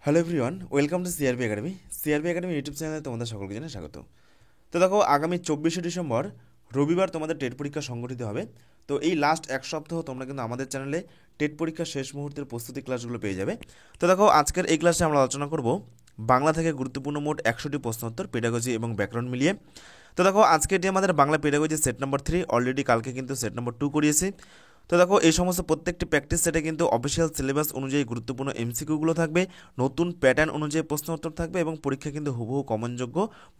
Hello everyone, welcome to CRP academy. CRP academy YouTube চ্যানেলে তোমাদের সকলকে জানাই স্বাগত। তো দেখো, আগামী 24শে ডিসেম্বর রবিবার তোমাদের টেট পরীক্ষা সংগঠিত হবে। তো এই লাস্ট এক সপ্তাহ তোমরা কিন্তু আমাদের চ্যানেলে টেট পরীক্ষার শেষ মুহূর্তের প্রস্তুতি ক্লাসগুলো পেয়ে যাবে। তো দেখো, আজকের এই ক্লাসে আমরা আলোচনা করব বাংলা থেকে গুরুত্বপূর্ণ মোট 100টি প্রশ্নোত্তর পেডাগজি এবং ব্যাকরণ মিলিয়ে। তো দেখো, আজকে এটি আমাদের Bangla pedagogy set number 3, already কালকে কিন্তু সেট নাম্বার 2 করিয়েছি। তো দেখো, এই সমস্ত প্রত্যেকটি প্র্যাকটিস সেটে কিন্তু অফিসিয়াল সিলেবাস অনুযায়ী গুরুত্বপূর্ণ এমসিকিউগুলো থাকবে, নতুন প্যাটার্ন অনুযায়ী প্রশ্ন উত্তর থাকবে এবং পরীক্ষা কিন্তু হুবহু কমনযোগ্য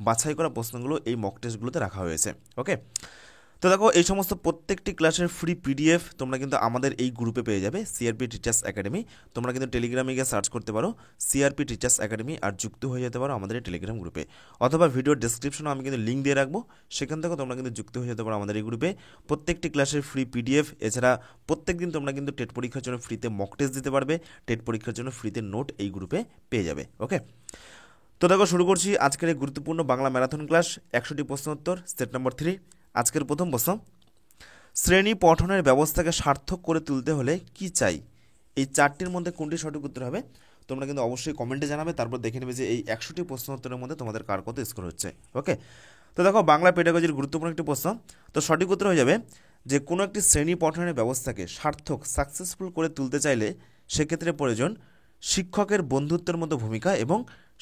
বাছাই করা প্রশ্নগুলো এই মক টেস্টগুলোতে রাখা হয়েছে। ওকে, তো দেখো, এই সমস্ত প্রত্যেকটি ক্লাসের ফ্রি পিডিএফ তোমরা কিন্তু আমাদের এই গ্রুপে পেয়ে যাবে, সিআরপি টিচার্স একাডেমি। তোমরা কিন্তু টেলিগ্রামে গিয়ে সার্চ করতে পারো সিআরপি টিচার্স একাডেমি আর যুক্ত হয়ে যেতে পারো আমাদের এই টেলিগ্রাম গ্রুপে, অথবা ভিডিওর ডেসক্রিপশনে আমি কিন্তু লিঙ্ক দিয়ে রাখবো, সেখান থেকে তোমরা কিন্তু যুক্ত হয়ে যেতে পারো আমাদের এই গ্রুপে। প্রত্যেকটি ক্লাসের ফ্রি পিডিএফ, এছাড়া প্রত্যেক দিন তোমরা কিন্তু টেট পরীক্ষার জন্য ফ্রিতে মক টেস্ট দিতে পারবে, টেট পরীক্ষার জন্য ফ্রিতে নোট এই গ্রুপে পেয়ে যাবে। ওকে, তো দেখো, শুরু করছি আজকের এই গুরুত্বপূর্ণ বাংলা ম্যারাথন ক্লাস 100টি প্রশ্নোত্তর সেট নাম্বার 3। আজকের প্রথম প্রশ্ন, শ্রেণী পঠনের ব্যবস্থাকে সার্থক করে তুলতে হলে কি চাই? এই চারটির মধ্যে কোনটি সঠিক উত্তর হবে? তোমরা কিন্তু অবশ্যই কমেন্টে জানাবে, তারপর দেখে নেবে যে এই 100টি প্রশ্ন উত্তরের মধ্যে তোমাদের কার কত স্কোর হচ্ছে। ওকে, তো দেখো, বাংলা পেডাগজির গুরুত্বপূর্ণ একটি প্রশ্ন। তো সঠিক উত্তর হয়ে যাবে যে কোনো একটি শ্রেণী পঠনের ব্যবস্থাকে সার্থক সাকসেসফুল করে তুলতে চাইলে সেক্ষেত্রে প্রয়োজন শিক্ষকের বন্ধুত্বের মতো ভূমিকা এবং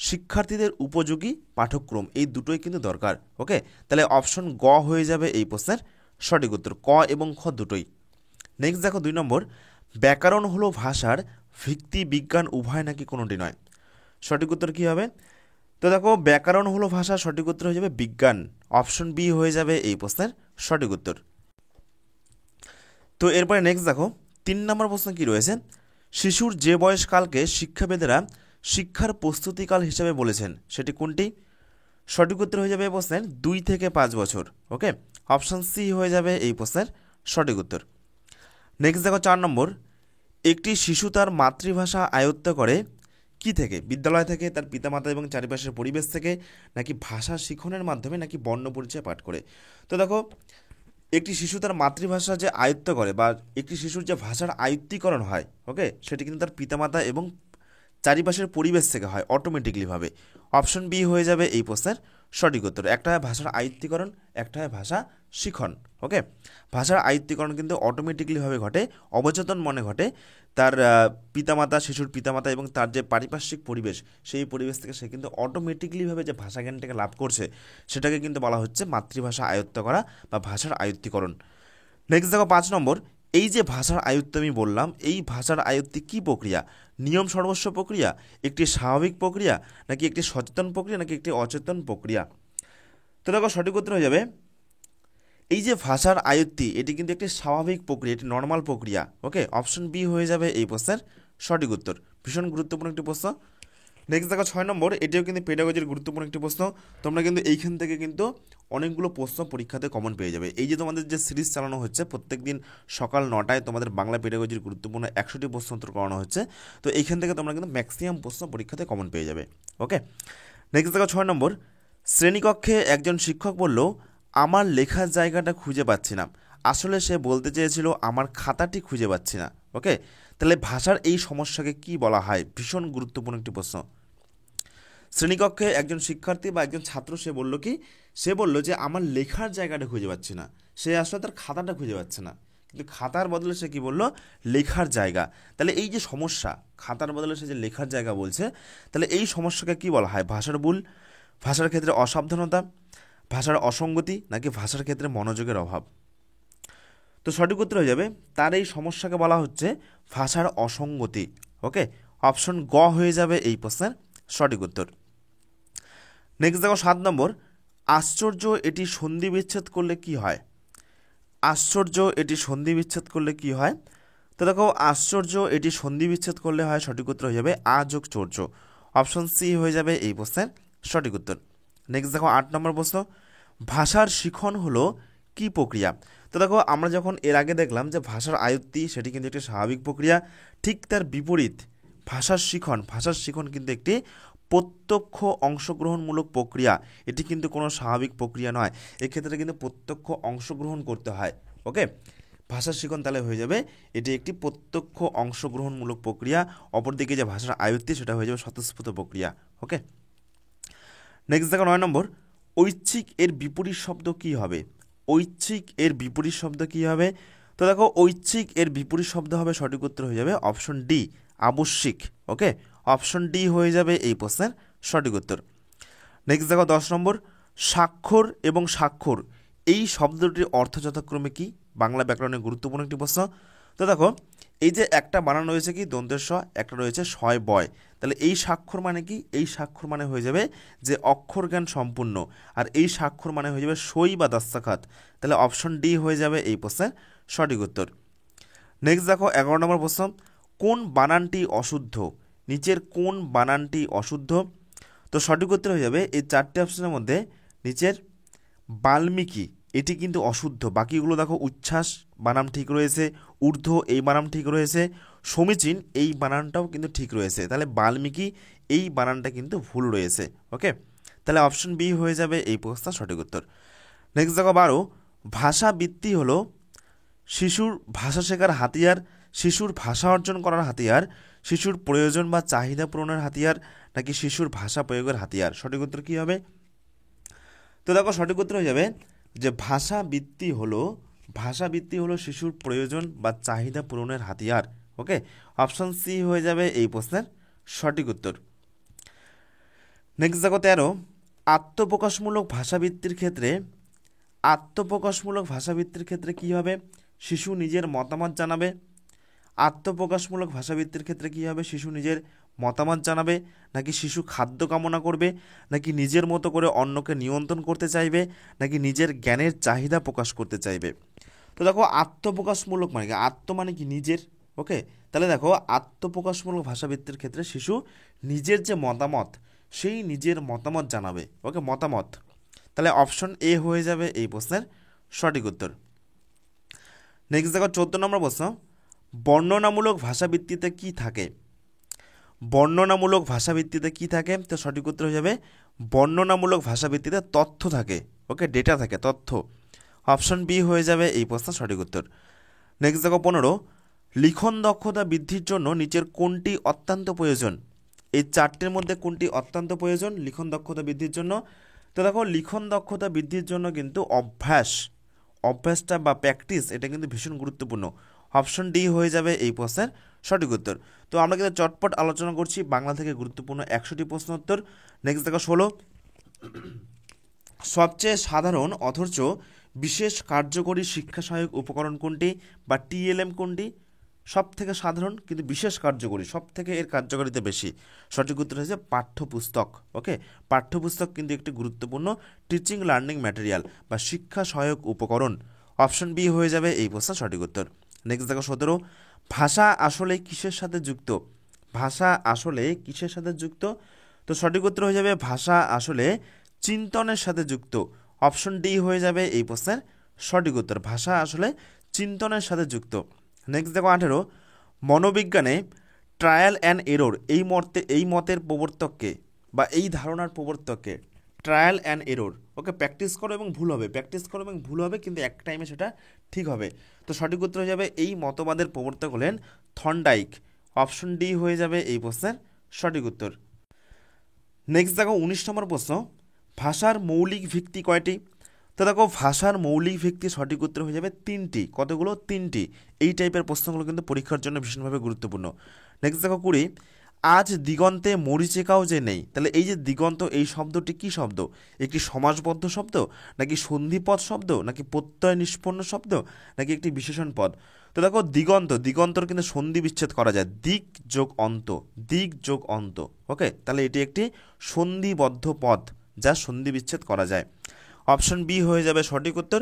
শিক্ষার্থীদের উপযোগী পাঠ্যক্রম, এই দুটোই কিন্তু দরকার। ওকে, তাহলে অপশন গ হয়ে যাবে এই প্রশ্নের সঠিক উত্তর, ক এবং খ দুটোই। নেক্সট দেখো, 2 নম্বর, ব্যাকরণ হলো ভাষার ভিত্তি, বিজ্ঞান উভয় নাকি কোনোটি নয়? সঠিক উত্তর কী হবে? তো দেখো, ব্যাকরণ হলো ভাষা, সঠিক উত্তর হয়ে যাবে বিজ্ঞান, অপশন বি হয়ে যাবে এই প্রশ্নের সঠিক উত্তর। তো এরপরে নেক্সট দেখো, 3 নম্বর প্রশ্ন কি রয়েছে, শিশুর যে বয়সকালকে শিক্ষাবিদেরা শিক্ষার প্রস্তুতিকাল হিসেবে বলেছেন সেটি কোনটি? সঠিক উত্তর হয়ে যাবে এই প্রশ্নের 2 থেকে 5 বছর। ওকে, অপশন সি হয়ে যাবে এই প্রশ্নের সঠিক উত্তর। নেক্সট দেখো, 4 নম্বর, একটি শিশু তার মাতৃভাষা আয়ত্ত করে কি থেকে? বিদ্যালয় থেকে, তার পিতামাতা এবং চারিপাশের পরিবেশ থেকে, নাকি ভাষা শিখনের মাধ্যমে, নাকি বর্ণ পরিচয় পাঠ করে? তো দেখো, একটি শিশু তার মাতৃভাষা যে আয়ত্ত করে বা একটি শিশুর যে ভাষার আয়ত্তীকরণ হয়, ওকে, সেটি কিন্তু তার পিতামাতা এবং চারিপাশের পরিবেশ থেকে হয় অটোমেটিকলিভাবে। অপশন বি হয়ে যাবে এই প্রশ্নের সঠিক উত্তর। একটা হয় ভাষার আয়ত্তীকরণ, একটা হয় ভাষা শিখন। ওকে, ভাষার আয়ত্তীকরণ কিন্তু অটোমেটিকলিভাবে ঘটে, অবচেতন মনে ঘটে, তার পিতামাতা, শিশুর পিতামাতা এবং তার যে পারিপার্শ্বিক পরিবেশ, সেই পরিবেশ থেকে সে কিন্তু অটোমেটিকলিভাবে যে ভাষা জ্ঞানটাকে লাভ করছে সেটাকে কিন্তু বলা হচ্ছে মাতৃভাষা আয়ত্ত করা বা ভাষার আয়ত্তীকরণ। নেক্সট দেখো, 5 নম্বর, এই যে ভাষার আয়ত্ত আমি বললাম, এই ভাষার আয়ত্তে কি প্রক্রিয়া? নিয়ম সর্বস্ব প্রক্রিয়া, একটি স্বাভাবিক প্রক্রিয়া, নাকি একটি সচেতন প্রক্রিয়া, নাকি একটি অচেতন প্রক্রিয়া? তো দেখো, সঠিক উত্তর হয়ে যাবে এই যে ভাষার আয়ত্তি, এটি কিন্তু একটি স্বাভাবিক প্রক্রিয়া, এটি নর্মাল প্রক্রিয়া। ওকে, অপশন বি হয়ে যাবে এই প্রশ্নের সঠিক উত্তর। ভীষণ গুরুত্বপূর্ণ একটি প্রশ্ন। নেক্সট দেখো, 6 নম্বর, এটিও কিন্তু পেডাগজির গুরুত্বপূর্ণ একটি প্রশ্ন। তোমরা কিন্তু এইখান থেকে কিন্তু অনেকগুলো প্রশ্ন পরীক্ষাতে কমন পেয়ে যাবে। এই যে তোমাদের যে সিরিজ চালানো হচ্ছে, প্রত্যেক দিন সকাল 9টায় তোমাদের বাংলা পেডাগজির গুরুত্বপূর্ণ 100টি প্রশ্ন উত্তর করানো হচ্ছে। তো এইখান থেকে তোমরা কিন্তু ম্যাক্সিমাম প্রশ্ন পরীক্ষাতে কমন পেয়ে যাবে। ওকে, নেক্সট দেখো, 6 নম্বর, শ্রেণীকক্ষে একজন শিক্ষক বলল, আমার লেখার জায়গাটা খুঁজে পাচ্ছি না। আসলে সে বলতে চেয়েছিল আমার খাতাটি খুঁজে পাচ্ছি না। ওকে, তাহলে ভাষার এই সমস্যাকে কি বলা হয়? ভীষণ গুরুত্বপূর্ণ একটি প্রশ্ন। শ্রেণীকক্ষে একজন শিক্ষার্থী বা একজন ছাত্র সে বলল কি, সে বলল যে আমার লেখার জায়গাটা খুঁজে পাচ্ছি না। সে আসলে তার খাতাটা খুঁজে পাচ্ছে না, কিন্তু খাতার বদলে সে কি বললো? লেখার জায়গা। তাহলে এই যে সমস্যা, খাতার বদলে সে যে লেখার জায়গা বলছে, তাহলে এই সমস্যাকে কি বলা হয়? ভাষার ভুল, ভাষার ক্ষেত্রে অসাবধানতা, ভাষার অসঙ্গতি, নাকি ভাষার ক্ষেত্রে মনোযোগের অভাব? তো সঠিক উত্তর হয়ে যাবে তার এই সমস্যাকে বলা হচ্ছে ভাষার অসঙ্গতি। ওকে, অপশন গ হয়ে যাবে এই প্রশ্নের সঠিক উত্তর। নেক্সট দেখো, 7 নম্বর, আশ্চর্য এটি সন্ধি বিচ্ছেদ করলে কি হয়? আশ্চর্য এটি সন্ধি বিচ্ছেদ করলে কি হয়? তো দেখো, আশ্চর্য এটি সন্ধি বিচ্ছেদ করলে হয়, সঠিক উত্তর হয়ে যাবে আ যোগ চর্য। অপশন সি হয়ে যাবে এই প্রশ্নের সঠিক উত্তর। নেক্সট দেখো, 8 নম্বর প্রশ্ন, ভাষার শিখন হলো কি প্রক্রিয়া? তো দেখো, আমরা যখন এর আগে দেখলাম যে ভাষার আয়ত্তি সেটি কিন্তু একটি স্বাভাবিক প্রক্রিয়া, ঠিক তার বিপরীত ভাষার শিখন কিন্তু একটি প্রত্যক্ষ অংশগ্রহণমূলক প্রক্রিয়া। এটি কিন্তু কোনো স্বাভাবিক প্রক্রিয়া নয়, এক্ষেত্রে কিন্তু প্রত্যক্ষ অংশগ্রহণ করতে হয়। ওকে, ভাষা শিখন তাহলে হয়ে যাবে এটি একটি প্রত্যক্ষ অংশগ্রহণমূলক প্রক্রিয়া, অপরদিকে যে ভাষার আয়ত্তি সেটা হয়ে যাবে স্বতঃস্ফূর্ত প্রক্রিয়া। ওকে, নেক্সট দেখো 9 নম্বর, ঐচ্ছিক এর বিপরীত শব্দ কি হবে? ঐচ্ছিক এর বিপরীত শব্দ কি হবে? তো দেখো ঐচ্ছিক এর বিপরীত শব্দ হবে, সঠিক উত্তর হয়ে যাবে অপশন ডি, আবশ্যিক। ওকে, অপশন ডি হয়ে যাবে এই প্রশ্নের সঠিক উত্তর। নেক্সট দেখো 10 নম্বর, স্বাক্ষর এবং স্বাক্ষর এই শব্দটির অর্থ যথাক্রমে কি? বাংলা ব্যাকরণের গুরুত্বপূর্ণ একটি প্রশ্ন। তো দেখো এই যে একটা বানান রয়েছে কি দন্তের স, একটা রয়েছে শয় বয়, তাহলে এই স্বাক্ষর মানে কি? এই স্বাক্ষর মানে হয়ে যাবে যে অক্ষর জ্ঞান সম্পূর্ণ, আর এই স্বাক্ষর মানে হয়ে যাবে সই বা দাস্তাখাত, তাহলে অপশন ডি হয়ে যাবে এই প্রশ্নের সঠিক উত্তর। নেক্সট দেখো 11 নম্বর প্রশ্ন, কোন বানানটি অশুদ্ধ? নিচের কোন বানানটি অশুদ্ধ? তো সঠিক উত্তর হয়ে যাবে এই চারটে অপশনের মধ্যে নিচের বাল্মীকি এটি কিন্তু অশুদ্ধ, বাকিগুলো দেখো উচ্ছ্বাস বানাম ঠিক রয়েছে, ঊর্ধ্ব এই বানাম ঠিক রয়েছে, সমীচীন এই বানানটাও কিন্তু ঠিক রয়েছে, তাহলে বাল্মীকি এই বানানটা কিন্তু ভুল রয়েছে। ওকে, তাহলে অপশন বি হয়ে যাবে এই প্রশ্নের সঠিক উত্তর। নেক্সট দেখো 12, ভাষাবৃত্তি হলো শিশুর ভাষা শেখার হাতিয়ার, শিশুর ভাষা অর্জন করার হাতিয়ার, শিশুর প্রয়োজন বা চাহিদা পূরণের হাতিয়ার, নাকি শিশুর ভাষা প্রয়োগের হাতিয়ার? সঠিক উত্তর কী হবে? তো দেখো সঠিক উত্তর হয়ে যাবে যে ভাষাবৃত্তি হলো শিশুর প্রয়োজন বা চাহিদা পূরণের হাতিয়ার। ওকে, অপশন সি হয়ে যাবে এই প্রশ্নের সঠিক উত্তর। নেক্সট দেখো 13, আত্মপ্রকাশমূলক ভাষাবৃত্তির ক্ষেত্রে কী হবে? শিশু নিজের মতামত জানাবে। আত্মপ্রকাশমূলক ভাষাবৃত্তির ক্ষেত্রে কী হবে? শিশু নিজের মতামত জানাবে, নাকি শিশু খাদ্য কামনা করবে, নাকি নিজের মতো করে অন্যকে নিয়ন্ত্রণ করতে চাইবে, নাকি নিজের জ্ঞানের চাহিদা প্রকাশ করতে চাইবে? তো দেখো আত্মপ্রকাশমূলক মানে কি? আত্ম মানে কি? নিজের। ওকে, তাহলে দেখো আত্মপ্রকাশমূলক ভাষাবৃত্তির ক্ষেত্রে শিশু নিজের যে মতামত সেই নিজের মতামত জানাবে। ওকে, মতামত, তাহলে অপশন এ হয়ে যাবে এই প্রশ্নের সঠিক উত্তর। নেক্সট দেখো 14 নম্বর প্রশ্ন, বর্ণনামূলক ভাষাবৃত্তিতে কি থাকে? বর্ণনামূলক ভাষাবৃত্তিতে কি থাকে? তো সঠিক উত্তর হয়ে যাবে বর্ণনামূলক ভাষাবৃত্তিতে তথ্য থাকে। ওকে, ডেটা থাকে, তথ্য। অপশন বি হয়ে যাবে এই প্রশ্নের সঠিক উত্তর। নেক্সট দেখো 15, লিখন দক্ষতা বৃদ্ধির জন্য নিচের কোনটি অত্যন্ত প্রয়োজন? এই চারটির মধ্যে কোনটি অত্যন্ত প্রয়োজন লিখন দক্ষতা বৃদ্ধির জন্য? তো দেখো লিখন দক্ষতা বৃদ্ধির জন্য কিন্তু অভ্যাসটা বা প্র্যাকটিস এটা কিন্তু ভীষণ গুরুত্বপূর্ণ। অপশন ডি হয়ে যাবে এই প্রশ্নের সঠিক উত্তর। তো আমরা কিন্তু চটপট আলোচনা করছি বাংলা থেকে গুরুত্বপূর্ণ 100টি প্রশ্ন উত্তর। নেক্সট দেখো 16, সবচেয়ে সাধারণ অথচ বিশেষ কার্যকরী শিক্ষা সহায়ক উপকরণ কোনটি বা টিএলএম কোনটি? সব থেকে সাধারণ কিন্তু বিশেষ কার্যকরী, সব থেকে এর কার্যকারিতা বেশি। সঠিক উত্তর হচ্ছে পাঠ্যপুস্তক। ওকে, পাঠ্যপুস্তক কিন্তু একটি গুরুত্বপূর্ণ টিচিং লার্নিং ম্যাটেরিয়াল বা শিক্ষা সহায়ক উপকরণ। অপশন বি হয়ে যাবে এই প্রশ্নের সঠিক উত্তর। নেক্সট দেখো 17, ভাষা আসলে কিসের সাথে যুক্ত? ভাষা আসলে কিসের সাথে যুক্ত? তো সঠিক উত্তর হয়ে যাবে ভাষা আসলে চিন্তনের সাথে যুক্ত। অপশন ডি হয়ে যাবে এই প্রশ্নের সঠিক উত্তর, ভাষা আসলে চিন্তনের সাথে যুক্ত। নেক্সট দেখো 18, মনোবিজ্ঞানে ট্রায়াল অ্যান্ড এরর এই মতের প্রবর্তককে বা এই ধারণার প্রবর্তককে? Trial and error. Okay, practice করো এবং ভুল হবে কিন্তু এক টাইমে সেটা ঠিক হবে। তো সঠিক উত্তর হয়ে যাবে এই মতবাদের প্রবর্তক হলেন থর্নডাইক। অপশন ডি হয়ে যাবে এই প্রশ্নের সঠিক উত্তর। নেক্সট দেখো 19 নম্বর প্রশ্ন, ভাষার মৌলিক ভিত্তি কয়টি? তো দেখো ভাষার মৌলিক ভিত্তি সঠিক উত্তর হয়ে যাবে 3টি। কতগুলো? 3টি। এই টাইপের প্রশ্নগুলো কিন্তু পরীক্ষার জন্য ভীষণভাবে গুরুত্বপূর্ণ। নেক্সট দেখো 20, আজ দিগন্তে মরীচিকাও যে নেই। তাহলে এই যে দিগন্ত এই শব্দটি কি শব্দ? একটি সমাসবদ্ধ শব্দ, নাকি সন্ধিপদ শব্দ, নাকি প্রত্যয় নিষ্পন্ন শব্দ, নাকি একটি বিশেষণ পদ? তো দেখো দিগন্তর কিন্তু সন্ধি বিচ্ছেদ করা যায়, দিক যোগ অন্ত। ওকে, তাহলে এটি একটি সন্ধিবদ্ধ পদ যা সন্ধি বিচ্ছেদ করা যায়। অপশন বি হয়ে যাবে সঠিক উত্তর।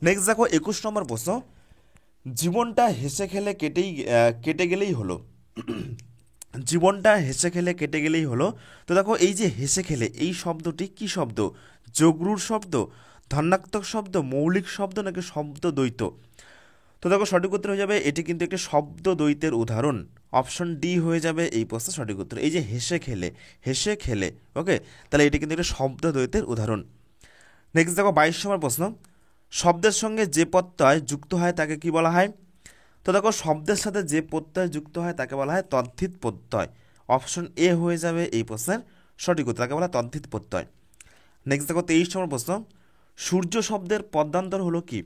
নেক্সট দেখো 21 নম্বর প্রশ্ন, জীবনটা হেসে খেলে কেটে গেলেই হলো। জীবনটা হেসে খেলে কেটে গেলেই হলো। তো দেখো এই যে হেসে খেলে এই শব্দটি কি শব্দ? যোগরূঢ় শব্দ, ধন্যাত্মক শব্দ, মৌলিক শব্দ, নাকি শব্দ দ্বৈত? তো দেখো সঠিক উত্তর হয়ে যাবে এটি কিন্তু একটি শব্দ দ্বৈতের উদাহরণ। অপশন ডি হয়ে যাবে এই প্রশ্নের সঠিক উত্তর। এই যে হেসে খেলে ওকে, তাহলে এটি কিন্তু একটি শব্দ দ্বৈতের উদাহরণ। নেক্সট দেখো 22 নম্বর প্রশ্ন, শব্দের সঙ্গে যে প্রত্যয় যুক্ত হয় তাকে কি বলা হয়? তো দেখো শব্দের সাথে যে প্রত্যয় যুক্ত হয় তাকে বলা হয় তদ্ধিত প্রত্যয়। অপশন এ হয়ে যাবে এই প্রশ্নের সঠিক উত্তর, তাকে বলা হয় তদ্ধিত প্রত্যয়। নেক্সট দেখো 23 নম্বর প্রশ্ন, সূর্য শব্দের পদান্তর হলো কি?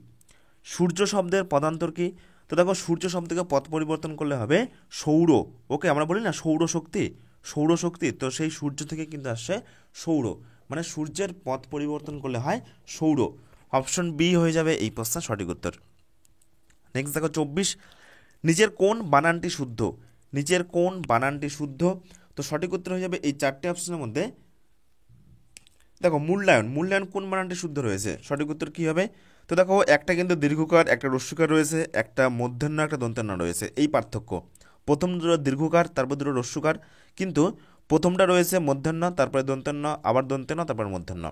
সূর্য শব্দের পদান্তর কি? তো দেখো সূর্য শব্দকে পদ পরিবর্তন করলে হবে সৌর। ওকে, আমরা বলি না সৌরশক্তি, সৌরশক্তি, তো সেই সূর্য থেকে কিন্তু আসছে সৌর, মানে সূর্যের পথ পরিবর্তন করলে হয় সৌর। অপশন বি হয়ে যাবে এই প্রশ্নের সঠিক উত্তর। নেক্সট দেখো 24, নিচের কোন বানানটি শুদ্ধ? নিচের কোন বানানটি শুদ্ধ? তো সঠিক উত্তর হয়ে যাবে এই চারটে অপশনের মধ্যে দেখো মূল্যায়ন, মূল্যায়ন কোন বানানটি শুদ্ধ রয়েছে? সঠিক উত্তর কি হবে? তো দেখো একটা কিন্তু দীর্ঘকার, একটা রস্যকার রয়েছে, একটা মূর্ধন্য, একটা দন্তান্ন রয়েছে, এই পার্থক্য। প্রথম দুটো দীর্ঘকার, তারপর দুটো রস্যকার, কিন্তু প্রথমটা রয়েছে মূর্ধন্য, তারপরে দন্তান্ন, আবার দন্তান্ন, তারপর মূর্ধন্য।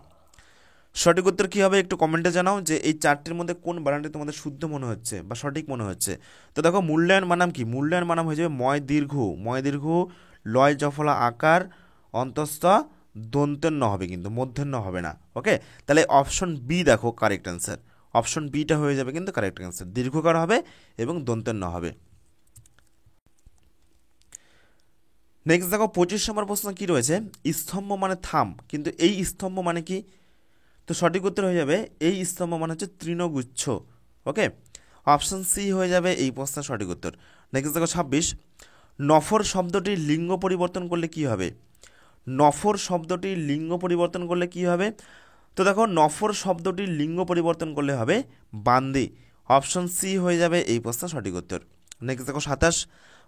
সঠিক উত্তর কী হবে একটু কমেন্টে জানাও যে এই চারটির মধ্যে কোন বানানটি তোমাদের শুদ্ধ মনে হচ্ছে বা সঠিক মনে হচ্ছে। তো দেখো মূল্যায়ন মানাম কি? মূল্যায়ন মানাম হয়ে যাবে ময় দীর্ঘ, ময় দীর্ঘ, লয় জফলা আকার, অন্তস্থ দন্তেন্য হবে, কিন্তু মধ্যাহ্ন হবে না। ওকে, তাহলে অপশন বি দেখো কারেক্ট অ্যান্সার, অপশন বিটা হয়ে যাবে কিন্তু কারেক্ট অ্যান্সার, দীর্ঘকার হবে এবং দন্তেন্য হবে। নেক্সট দেখো 25 নম্বর প্রশ্ন কি রয়েছে, স্তম্ভ মানে থাম, কিন্তু এই স্তম্ভ মানে কি? তো সঠিক উত্তর হয়ে যাবে এই স্তম্ভ মানে হচ্ছে তৃণগুচ্ছ। ওকে, অপশন সি হয়ে যাবে এই প্রশ্নের সঠিক উত্তর। নেক্সট দেখো 26, নফর শব্দটির লিঙ্গ পরিবর্তন করলে কি হবে? নফর শব্দটির লিঙ্গ পরিবর্তন করলে কি হবে? তো দেখো নফর শব্দটির লিঙ্গ পরিবর্তন করলে হবে বান্দি। অপশন সি হয়ে যাবে এই প্রশ্নের সঠিক উত্তর। নেক্সট দেখো 27,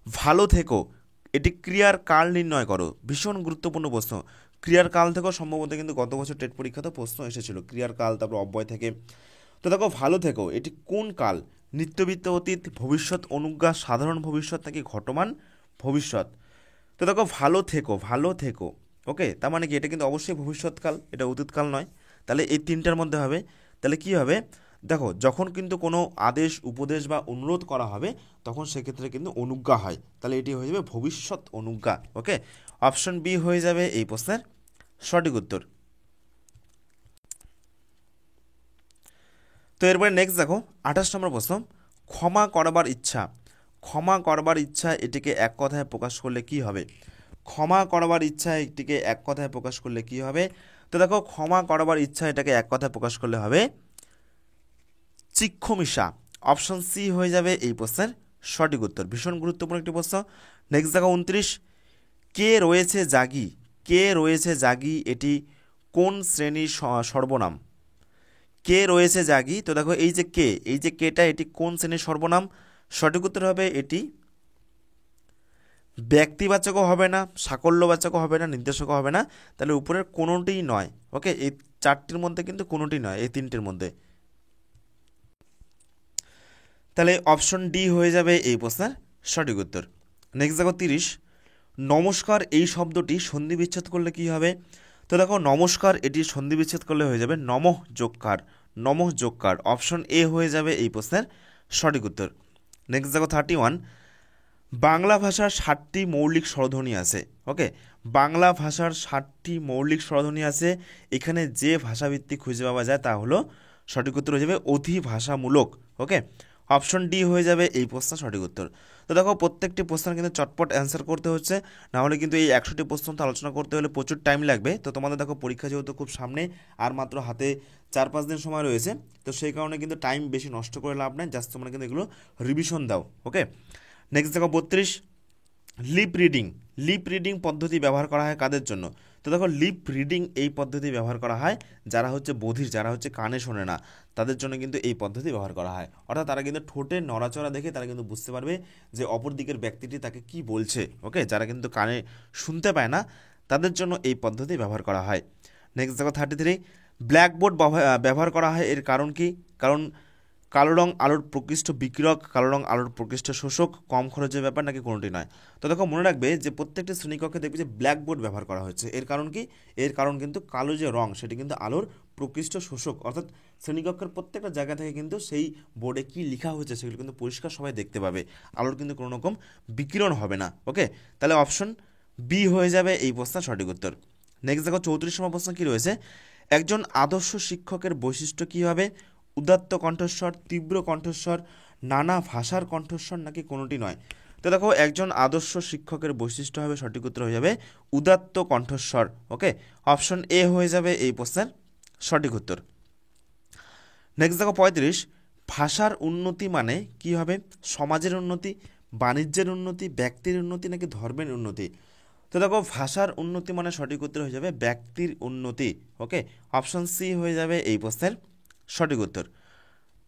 ভালো থেকো, এটি ক্রিয়ার কাল নির্ণয় করো। ভীষণ গুরুত্বপূর্ণ প্রশ্ন। ক্রিয়ার কাল থেকেও সম্ভবত কিন্তু গত বছর টেট পরীক্ষাতে প্রশ্ন এসেছিল ক্রিয়ার কাল, তারপর অব্যয় থেকে। তো দেখো ভালো থেকো এটি কোন কাল? নিত্যবিত্ত অতীত, ভবিষ্যৎ অনুজ্ঞা, সাধারণ ভবিষ্যৎ নাকি ঘটমান ভবিষ্যৎ? তো দেখো ভালো থেকো, ভালো থেকো, ওকে, তার মানে কি এটা কিন্তু অবশ্যই ভবিষ্যৎকাল, এটা অতীতকাল নয়। তাহলে এই তিনটার মধ্যে হবে, তাহলে কি হবে? দেখো যখন কিন্তু কোনো আদেশ, উপদেশ বা অনুরোধ করা হবে তখন সেক্ষেত্রে কিন্তু অনুজ্ঞা হয়, তাহলে এটি হয়ে যাবে ভবিষ্যৎ অনুজ্ঞা। ওকে, অপশন বি হয়ে যাবে এই প্রশ্নের সঠিক উত্তর। তো এরপরে নেক্সট দেখো 28 নম্বর প্রশ্ন, ক্ষমা করবার ইচ্ছা, ক্ষমা করবার ইচ্ছা এটিকে এক কথায় প্রকাশ করলে কি হবে? ক্ষমা করবার ইচ্ছা এটিকে এক কথায় প্রকাশ করলে কি হবে? তো দেখো ক্ষমা করবার ইচ্ছা এটাকে এক কথায় প্রকাশ করলে হবে চিক্ষমিষা। অপশন সি হয়ে যাবে এই প্রশ্নের সঠিক উত্তর। ভীষণ গুরুত্বপূর্ণ একটি প্রশ্ন। নেক্সট দেখো 29, কে রয়েছে জাগি, কে রয়েছে জাগি এটি কোন শ্রেণীর সর্বনাম? কে রয়েছে জাগি, তো দেখো এই যে কে, এই যে কেটা এটি কোন শ্রেণীর সর্বনাম? সঠিক উত্তর হবে এটি ব্যক্তিবাচকও হবে না, সাকল্যবাচকও হবে না, নির্দেশকও হবে না, তাহলে উপরের কোনোটিই নয়। ওকে, এই চারটির মধ্যে কিন্তু কোনোটি নয়, এই তিনটির মধ্যে। তাহলে অপশন ডি হয়ে যাবে এই প্রশ্নের সঠিক উত্তর। নেক্সট দেখো 30, নমস্কার এই শব্দটি সন্ধি বিচ্ছেদ করলে কি হবে? তো দেখো নমস্কার এটি সন্ধি বিচ্ছেদ করলে হয়ে যাবে নমঃ যোগকার, নমঃ যোগকার। অপশন এ হয়ে যাবে এই প্রশ্নের সঠিক উত্তর। নেক্সট দেখো 31, বাংলা ভাষার 60টি মৌলিক স্বরধ্বনি আছে। ওকে, বাংলা ভাষার 60টি মৌলিক স্বরধ্বনি আছে, এখানে যে ভাষাভিত্তিক খুঁজে পাওয়া যায় তা হলো সঠিক উত্তর হয়ে যাবে অধিভাষামূলক। ওকে, অপশন ডি হয়ে যাবে এই প্রশ্নের সঠিক উত্তর। তো দেখো প্রত্যেকটি প্রশ্নের কিন্তু চটপট অ্যান্সার করতে হচ্ছে, নাহলে কিন্তু এই 100টি প্রশ্ন তো আলোচনা করতে হলে প্রচুর টাইম লাগবে। তো তোমাদের দেখো পরীক্ষা যেহেতু খুব সামনে, আর মাত্র হাতে 4-5 দিন সময় রয়েছে, তো সেই কারণে কিন্তু টাইম বেশি নষ্ট করে লাভ নেই, জাস্ট তোমরা কিন্তু এগুলো রিভিশন দাও। ওকে, নেক্সট দেখো 32, লিপ রিডিং, লিপ রিডিং পদ্ধতি ব্যবহার করা হয় কাদের জন্য? তো দেখো লিপ রিডিং এই পদ্ধতি ব্যবহার করা হয় যারা হচ্ছে বধির, যারা হচ্ছে কানে শোনে না, তাদের জন্য কিন্তু এই পদ্ধতি ব্যবহার করা হয়। অর্থাৎ তারা কিন্তু ঠোঁটের নড়াচড়া দেখে তারা কিন্তু বুঝতে পারবে যে অপর দিকের ব্যক্তিটি তাকে কি বলছে। ওকে, যারা কিন্তু কানে শুনতে পায় না তাদের জন্য এই পদ্ধতি ব্যবহার করা হয়। নেক্সট দেখো 33, ব্ল্যাকবোর্ড ব্যবহার করা হয় এর কারণ কি? কারণ কালো রং আলোর প্রকৃষ্ট বিকিরক, কালো রং আলোর প্রকৃষ্ট শোষক, কম খরচের ব্যাপার, নাকি কোনোটি নয়? তো দেখো মনে রাখবে যে প্রত্যেকটি শ্রেণীকক্ষে দেখবে যে ব্ল্যাকবোর্ড ব্যবহার করা হচ্ছে, এর কারণ কি? এর কারণ কিন্তু কালো যে রং সেটি কিন্তু আলোর প্রকৃষ্ট শোষক, অর্থাৎ শ্রেণীকক্ষের প্রত্যেকটা জায়গা থেকে কিন্তু সেই বোর্ডে কি লেখা হয়েছে সেগুলো কিন্তু পরিষ্কার সবাই দেখতে পাবে, আলোর কিন্তু কোনো রকম বিকিরণ হবে না। ওকে, তাহলে অপশন বি হয়ে যাবে এই প্রশ্নের সঠিক উত্তর। নেক্সট দেখো 34 নম্বর প্রশ্ন কি রয়েছে, একজন আদর্শ শিক্ষকের বৈশিষ্ট্য কী হবে? উদাত্ত কণ্ঠস্বর, তীব্র কণ্ঠস্বর, নানা ভাষার কণ্ঠস্বর নাকি কোনোটি নয়? তো দেখো একজন আদর্শ শিক্ষকের বৈশিষ্ট্য হবে, সঠিক উত্তর হয়ে যাবে উদাত্ত কণ্ঠস্বর। ওকে, অপশন এ হয়ে যাবে এই প্রশ্নের সঠিক উত্তর। নেক্সট দেখো 35, ভাষার উন্নতি মানে কি হবে? সমাজের উন্নতি, বাণিজ্যের উন্নতি, ব্যক্তির উন্নতি নাকি ধর্মের উন্নতি? তো দেখো ভাষার উন্নতি মানে সঠিক উত্তর হয়ে যাবে ব্যক্তির উন্নতি। ওকে, অপশন সি হয়ে যাবে এই প্রশ্নের সঠিক উত্তর।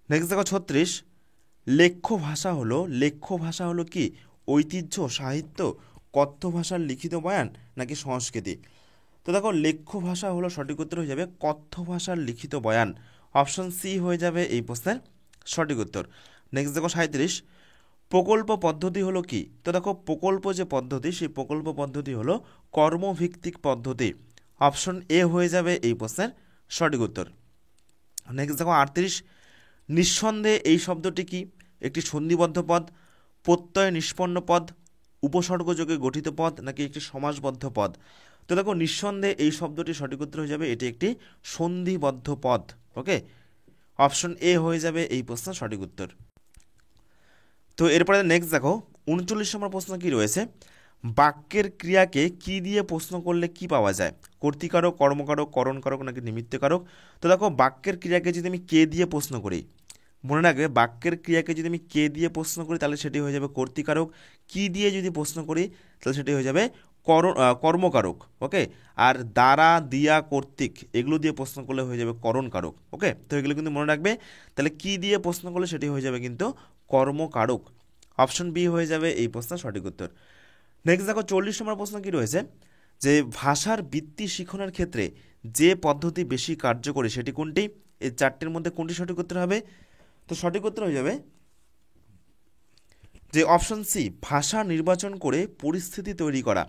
নেক্সট দেখো 36, লেখ্য ভাষা হলো কি? ঐতিহ্য, সাহিত্য, কথ্য ভাষার লিখিত বয়ান নাকি সংস্কৃতি? তো দেখো লেখ্য ভাষা হলো সঠিক উত্তর হয়ে যাবে কথ্য ভাষার লিখিত বয়ান। অপশন সি হয়ে যাবে এই প্রশ্নের সঠিক উত্তর। নেক্সট দেখো 37, প্রকল্প পদ্ধতি হলো কি? তো দেখো প্রকল্প যে পদ্ধতি, সেই প্রকল্প পদ্ধতি হলো কর্মভিত্তিক পদ্ধতি। অপশন এ হয়ে যাবে এই প্রশ্নের সঠিক উত্তর। নেক্সট দেখো 38, নিঃসন্দেহে এই শব্দটি কি? একটি সন্ধিবদ্ধ পদ, প্রত্যয় নিষ্পন্ন পদ, উপসর্গযোগে গঠিত পদ নাকি একটি সমাসবদ্ধ পদ? তো দেখো নিঃসন্দেহে এই শব্দটি সঠিক উত্তর হয়ে যাবে এটি একটি সন্ধিবদ্ধ পদ। ওকে, অপশন এ হয়ে যাবে এই প্রশ্নের সঠিক উত্তর। তো এরপরে নেক্সট দেখো 39 নম্বর প্রশ্ন কি রয়েছে? বাক্যের ক্রিয়াকে কি দিয়ে প্রশ্ন করলে কি পাওয়া যায়? কর্তৃকারক, কর্মকারক, করণকারক নাকি নিমিত্তকারক? তো দেখো বাক্যের ক্রিয়াকে যদি আমি কে দিয়ে প্রশ্ন করি, মনে রাখবে বাক্যের ক্রিয়াকে যদি আমি কে দিয়ে প্রশ্ন করি তাহলে সেটি হয়ে যাবে কর্তৃকারক, কি দিয়ে যদি প্রশ্ন করি তাহলে সেটি হয়ে যাবে কর্মকারক। ওকে, আর দ্বারা, দিয়া, কর্তৃক এগুলো দিয়ে প্রশ্ন করলে হয়ে যাবে করণকারক। ওকে, তো এগুলো কিন্তু মনে রাখবে। তাহলে কি দিয়ে প্রশ্ন করলে সেটি হয়ে যাবে কিন্তু কর্মকারক। অপশন বি হয়ে যাবে এই প্রশ্নের সঠিক উত্তর। নেক্সট দেখো 40 নম্বর প্রশ্ন কি রয়েছে? যে ভাষার বৃত্তি শিখনের ক্ষেত্রে যে পদ্ধতি বেশি কার্যকরী সেটি কোনটি? এই চারটির মধ্যে কোনটি সঠিক উত্তর হবে? তো সঠিক উত্তর হয়ে যাবে যে অপশন সি, ভাষা নির্বাচন করে পরিস্থিতি তৈরি করা।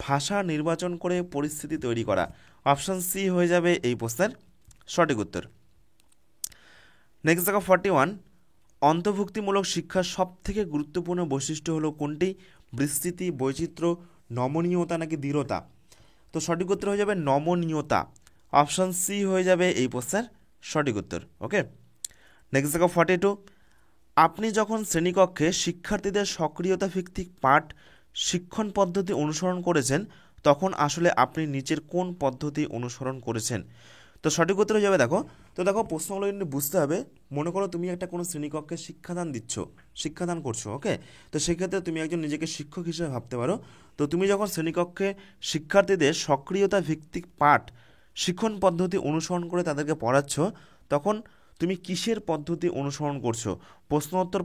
ভাষা নির্বাচন করে পরিস্থিতি তৈরি করা, অপশন সি হয়ে যাবে এই প্রশ্নের সঠিক উত্তর। নেক্সট দেখো 41, অন্তর্ভুক্তিমূলক শিক্ষার সবথেকে গুরুত্বপূর্ণ বৈশিষ্ট্য হলো কোনটি? বিস্তৃতি, বৈচিত্র্য, নমনীয়তা নাকি দৃঢ়তা? তো সঠিক উত্তর হয়ে যাবে নমনীয়তা। অপশন সি হয়ে যাবে এই প্রশ্নের সঠিক উত্তর। ওকে, নেক্সট দেখো 42, আপনি যখন শ্রেণীকক্ষে শিক্ষার্থীদের সক্রিয়তা ভিত্তিক পাঠ শিক্ষণ পদ্ধতি অনুসরণ করেছেন তখন আসলে আপনি নিচের কোন পদ্ধতি অনুসরণ করেছেন? তো সঠিক উত্তর হয়ে যাবে দেখো। তো দেখো প্রশ্নগুলো কিন্তু বুঝতে হবে। মনে করো তুমি একটা কোনো শ্রেণীকক্ষে শিক্ষাদান করছো। ওকে, তো সেক্ষেত্রে তুমি একজন নিজেকে শিক্ষক হিসেবে ভাবতে পারো। তো তুমি যখন শ্রেণীকক্ষে শিক্ষার্থীদের সক্রিয়তা ভিত্তিক পাঠ শিক্ষণ পদ্ধতি অনুসরণ করে তাদেরকে পড়াচ্ছ, তখন তুমি কিসের পদ্ধতি অনুসরণ করছো? প্রশ্নোত্তর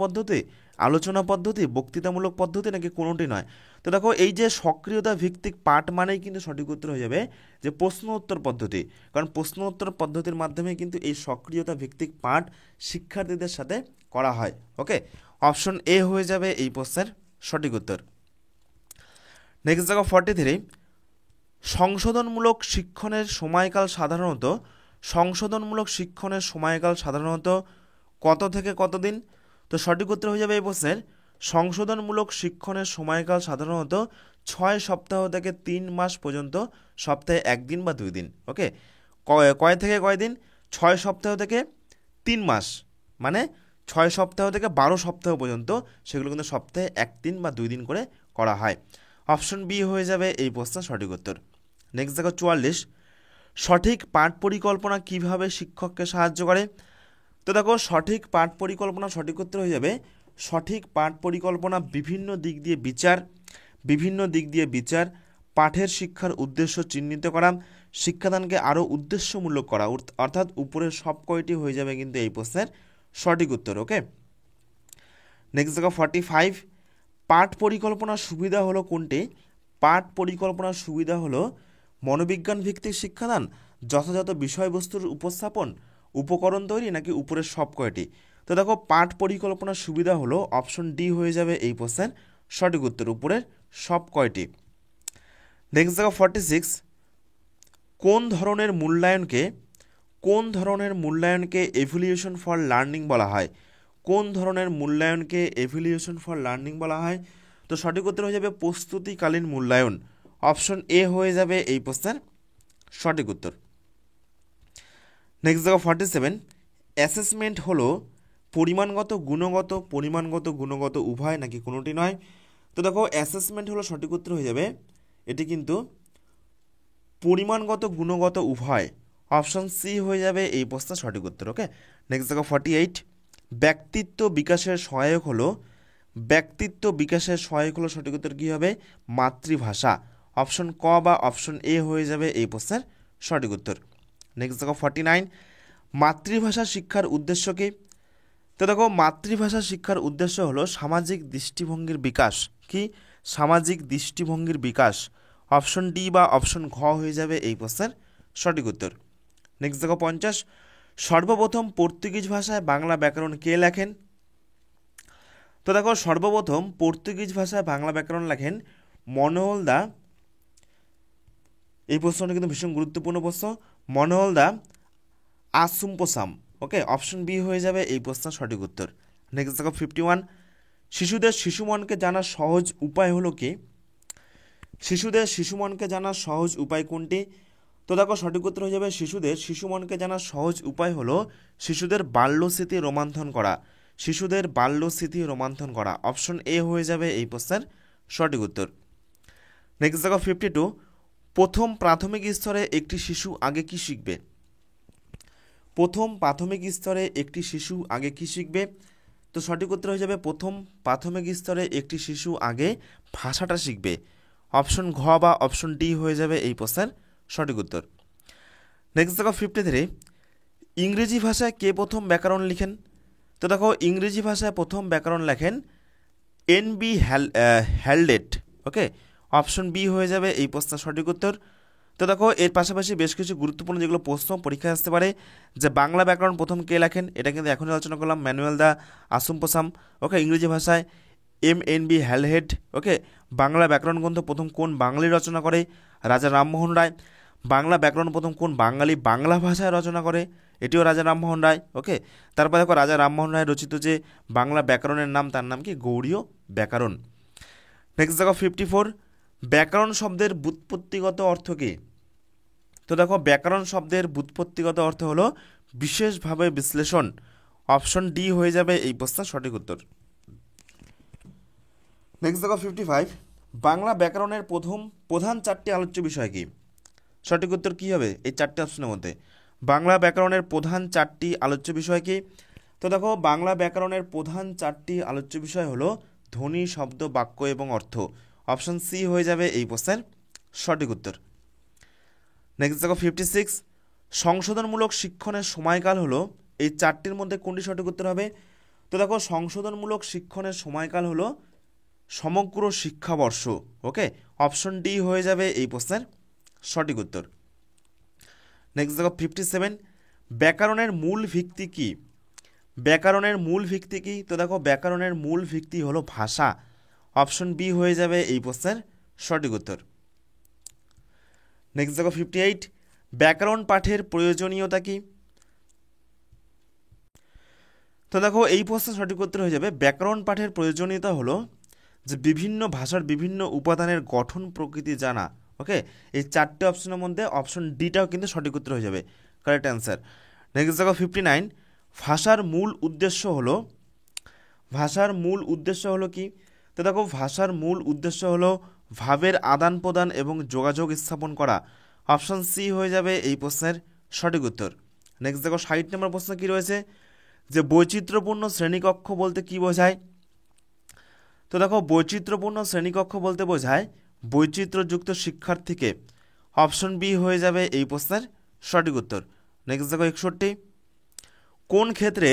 পদ্ধতি, আলোচনা পদ্ধতি, বক্তৃতামূলক পদ্ধতি নাকি কোনোটি নয়? তো দেখো এই যে সক্রিয়তা ভিত্তিক পাঠ মানেই কিন্তু সঠিক উত্তর হয়ে যাবে যে প্রশ্ন উত্তর পদ্ধতি, কারণ প্রশ্ন উত্তর পদ্ধতির মাধ্যমে কিন্তু এই সক্রিয়তা ভিত্তিক পাঠ শিক্ষার্থীদের সাথে করা হয়। ওকে, অপশন এ হয়ে যাবে এই প্রশ্নের সঠিক উত্তর। নেক্সট দেখো 43, সংশোধনমূলক শিক্ষণের সময়কাল সাধারণত কত থেকে কতদিন? তো সঠিক উত্তর হয়ে যাবে এই প্রশ্নের সংশোধনমূলক শিক্ষণের সময়কাল সাধারণত 6 সপ্তাহ থেকে 3 মাস পর্যন্ত, সপ্তাহে 1 দিন বা 2 দিন। ওকে, কয় থেকে কয় দিন? 6 সপ্তাহ থেকে 3 মাস, মানে 6 সপ্তাহ থেকে 12 সপ্তাহ পর্যন্ত, সেগুলো কিন্তু সপ্তাহে 1 দিন বা 2 দিন করে করা হয়। অপশন বি হয়ে যাবে এই প্রশ্নের সঠিক উত্তর। নেক্সট দেখো 44, সঠিক পাঠ পরিকল্পনা কিভাবে শিক্ষককে সাহায্য করে? তো দেখো সঠিক পাঠ পরিকল্পনা সঠিক উত্তর হয়ে যাবে সঠিক পাঠ পরিকল্পনা বিভিন্ন দিক দিয়ে বিচার, পাঠের শিক্ষার উদ্দেশ্য চিহ্নিত করা, শিক্ষাদানকে আরও উদ্দেশ্যমূলক করা, অর্থাৎ উপরের সব কয়টি হয়ে যাবে কিন্তু এই প্রশ্নের সঠিক উত্তর। ওকে, নেক্সট দেখো 45, পাঠ পরিকল্পনার সুবিধা হলো কোনটি? পাঠ পরিকল্পনার সুবিধা হলো মনোবিজ্ঞান ভিত্তিক শিক্ষাদান, যথাযথ বিষয়বস্তুর উপস্থাপন, উপকরণ তৈরি নাকি উপরের সব কয়টি? তো দেখো পাঠ পরিকল্পনার সুবিধা হলো অপশন ডি হয়ে যাবে এই প্রশ্নের সঠিক উত্তর, উপরের সব কয়টি। নেক্সট দেখো 46, কোন ধরনের মূল্যায়নকে এভ্যালুয়েশন ফর লার্নিং বলা হয়? কোন ধরনের মূল্যায়নকে এভ্যালুয়েশন ফর লার্নিং বলা হয়? তো সঠিক উত্তর হয়ে যাবে প্রস্তুতিকালীন মূল্যায়ন। অপশন এ হয়ে যাবে এই প্রশ্নের সঠিক উত্তর। নেক্সট দেখো 47, অ্যাসেসমেন্ট হলো পরিমাণগত উভয় নাকি কোনোটি নয়। তো দেখো অ্যাসেসমেন্ট হলো সঠিক উত্তর হয়ে যাবে, এটি কিন্তু গুণগত উভয়, অপশন সি হয়ে যাবে এই প্রশ্নের সঠিক উত্তর। ওকে, নেক্সট দেখো 48, ব্যক্তিত্ব বিকাশের সহায়ক হলো সঠিক উত্তর কী হবে, মাতৃভাষা, অপশন ক বা অপশন এ হয়ে যাবে এই প্রশ্নের সঠিক উত্তর। নেক্সট দেখো 49, মাতৃভাষা শিক্ষার উদ্দেশ্য কী। তো দেখো মাতৃভাষা শিক্ষার উদ্দেশ্য হলো সামাজিক দৃষ্টিভঙ্গির বিকাশ, কি সামাজিক দৃষ্টিভঙ্গির বিকাশ, অপশন ডি বা অপশন ঘ হয়ে যাবে এই প্রশ্নের সঠিক উত্তর। নেক্সট দেখো 50, সর্বপ্রথম পর্তুগিজ ভাষায় বাংলা ব্যাকরণ কে লেখেন। তো দেখো সর্বপ্রথম পর্তুগিজ ভাষায় বাংলা ব্যাকরণ লেখেন মনোহল দা, এই প্রশ্নটা কিন্তু ভীষণ গুরুত্বপূর্ণ প্রশ্ন, মনোহল দা আসুম্পোসাম। ওকে, অপশন বি হয়ে যাবে এই প্রশ্নের সঠিক উত্তর। নেক্সট দেখো 51, শিশুদের শিশুমনকে জানার সহজ উপায় হলো কি। শিশুদের শিশুমনকে জানার সহজ উপায় কোনটি। তো দেখো সঠিক উত্তর হয়ে যাবে শিশুদের শিশুমনকে জানার সহজ উপায় হলো শিশুদের বাল্যস্মৃতি রোমন্থন করা, শিশুদের বাল্যস্মৃতি রোমন্থন করা, অপশন এ হয়ে যাবে এই প্রশ্নের সঠিক উত্তর। নেক্সট দেখো 52, প্রথম প্রাথমিক স্তরে একটি শিশু আগে কি শিখবে। প্রথম প্রাথমিক স্তরে একটি শিশু আগে কি শিখবে। তো সঠিক উত্তর হয়ে যাবে প্রথম প্রাথমিক স্তরে একটি শিশু আগে ভাষাটা শিখবে, অপশন ঘ বা অপশন ডি হয়ে যাবে এই প্রশ্নের সঠিক উত্তর। নেক্সট দেখো 53, ইংরেজি ভাষায় কে প্রথম ব্যাকরণ লিখেন। তো দেখো ইংরেজি ভাষায় প্রথম ব্যাকরণ লেখেন এন.বি. হ্যালডেট। ওকে, অপশন বি হয়ে যাবে এই প্রশ্নের সঠিক উত্তর। তো দেখো এর পাশাপাশি বেশ কিছু গুরুত্বপূর্ণ যেগুলো প্রশ্ন পরীক্ষায় আসতে পারে, যে বাংলা ব্যাকরণ প্রথম কে লেখেন, এটা কিন্তু এখনই আলোচনা করলাম, ম্যানুয়েল দা আসুম্পোসাম। ওকে, ইংরেজি ভাষায় এম.এন.বি. হ্যালহেড। ওকে, বাংলা ব্যাকরণ গ্রন্থ প্রথম কোন বাঙালি রচনা করে, রাজা রামমোহন রায়। বাংলা ব্যাকরণ প্রথম কোন বাঙালি বাংলা ভাষায় রচনা করে, এটিও রাজা রামমোহন রায়। ওকে, তারপর দেখো রাজা রামমোহন রায় রচিত যে বাংলা ব্যাকরণের নাম, তার নাম কি গৌড়ীয় ব্যাকরণ। নেক্সট দেখো 54, ব্যাকরণ শব্দের ব্যুৎপত্তিগত অর্থ কী। তো দেখো ব্যাকরণ শব্দের ব্যুৎপত্তিগত অর্থ হলো বিশেষভাবে বিশ্লেষণ, অপশন ডি হয়ে যাবে এই প্রশ্নের সঠিক উত্তর। নেক্সট দেখো 55, বাংলা ব্যাকরণের প্রধান চারটি আলোচ্য বিষয় কি। সঠিক উত্তর কী হবে এই চারটি অপশনের মধ্যে, বাংলা ব্যাকরণের প্রধান চারটি আলোচ্য বিষয় কি। তো দেখো বাংলা ব্যাকরণের প্রধান চারটি আলোচ্য বিষয় হলো ধ্বনি, শব্দ, বাক্য এবং অর্থ, অপশন সি হয়ে যাবে এই প্রশ্নের সঠিক উত্তর। নেক্সট দেখো 56, সংশোধনমূলক শিক্ষণের সময়কাল হলো এই চারটির মধ্যে কোনটি সঠিক উত্তর হবে। তো দেখো সংশোধনমূলক শিক্ষণের সময়কাল হলো সমগ্র শিক্ষাবর্ষ। ওকে, অপশন ডি হয়ে যাবে এই প্রশ্নের সঠিক উত্তর। নেক্সট দেখো 57, ব্যাকরণের মূল ভিত্তি কি। ব্যাকরণের মূল ভিত্তি কি। তো দেখো ব্যাকরণের মূল ভিত্তি হলো ভাষা, অপশন বি হয়ে যাবে এই প্রশ্নের সঠিক উত্তর। নেক্সট দেখো 58, ব্যাকরণ পাঠের প্রয়োজনীয়তা কি। তো দেখো এই প্রশ্নের সঠিক উত্তর হয়ে যাবে ব্যাকরণ পাঠের প্রয়োজনীয়তা হলো যে বিভিন্ন ভাষার বিভিন্ন উপাদানের গঠন প্রকৃতি জানা। ওকে, এই চারটে অপশনের মধ্যে অপশন ডিটাও কিন্তু সঠিক উত্তর হয়ে যাবে, কারেক্ট অ্যান্সার। নেক্সট দেখো 59, ভাষার মূল উদ্দেশ্য হলো কি। তো দেখো ভাষার মূল উদ্দেশ্য হলো ভাবের আদান প্রদান এবং যোগাযোগ স্থাপন করা, অপশন সি হয়ে যাবে এই প্রশ্নের সঠিক উত্তর। নেক্সট দেখো 60 নম্বর প্রশ্ন কি রয়েছে, যে বৈচিত্র্যপূর্ণ শ্রেণীকক্ষ বলতে কি বোঝায়। তো দেখো বৈচিত্র্যপূর্ণ শ্রেণীকক্ষ বলতে বোঝায় বৈচিত্র্যযুক্ত শিক্ষার্থীকে, অপশন বি হয়ে যাবে এই প্রশ্নের সঠিক উত্তর। নেক্সট দেখো 61, কোন ক্ষেত্রে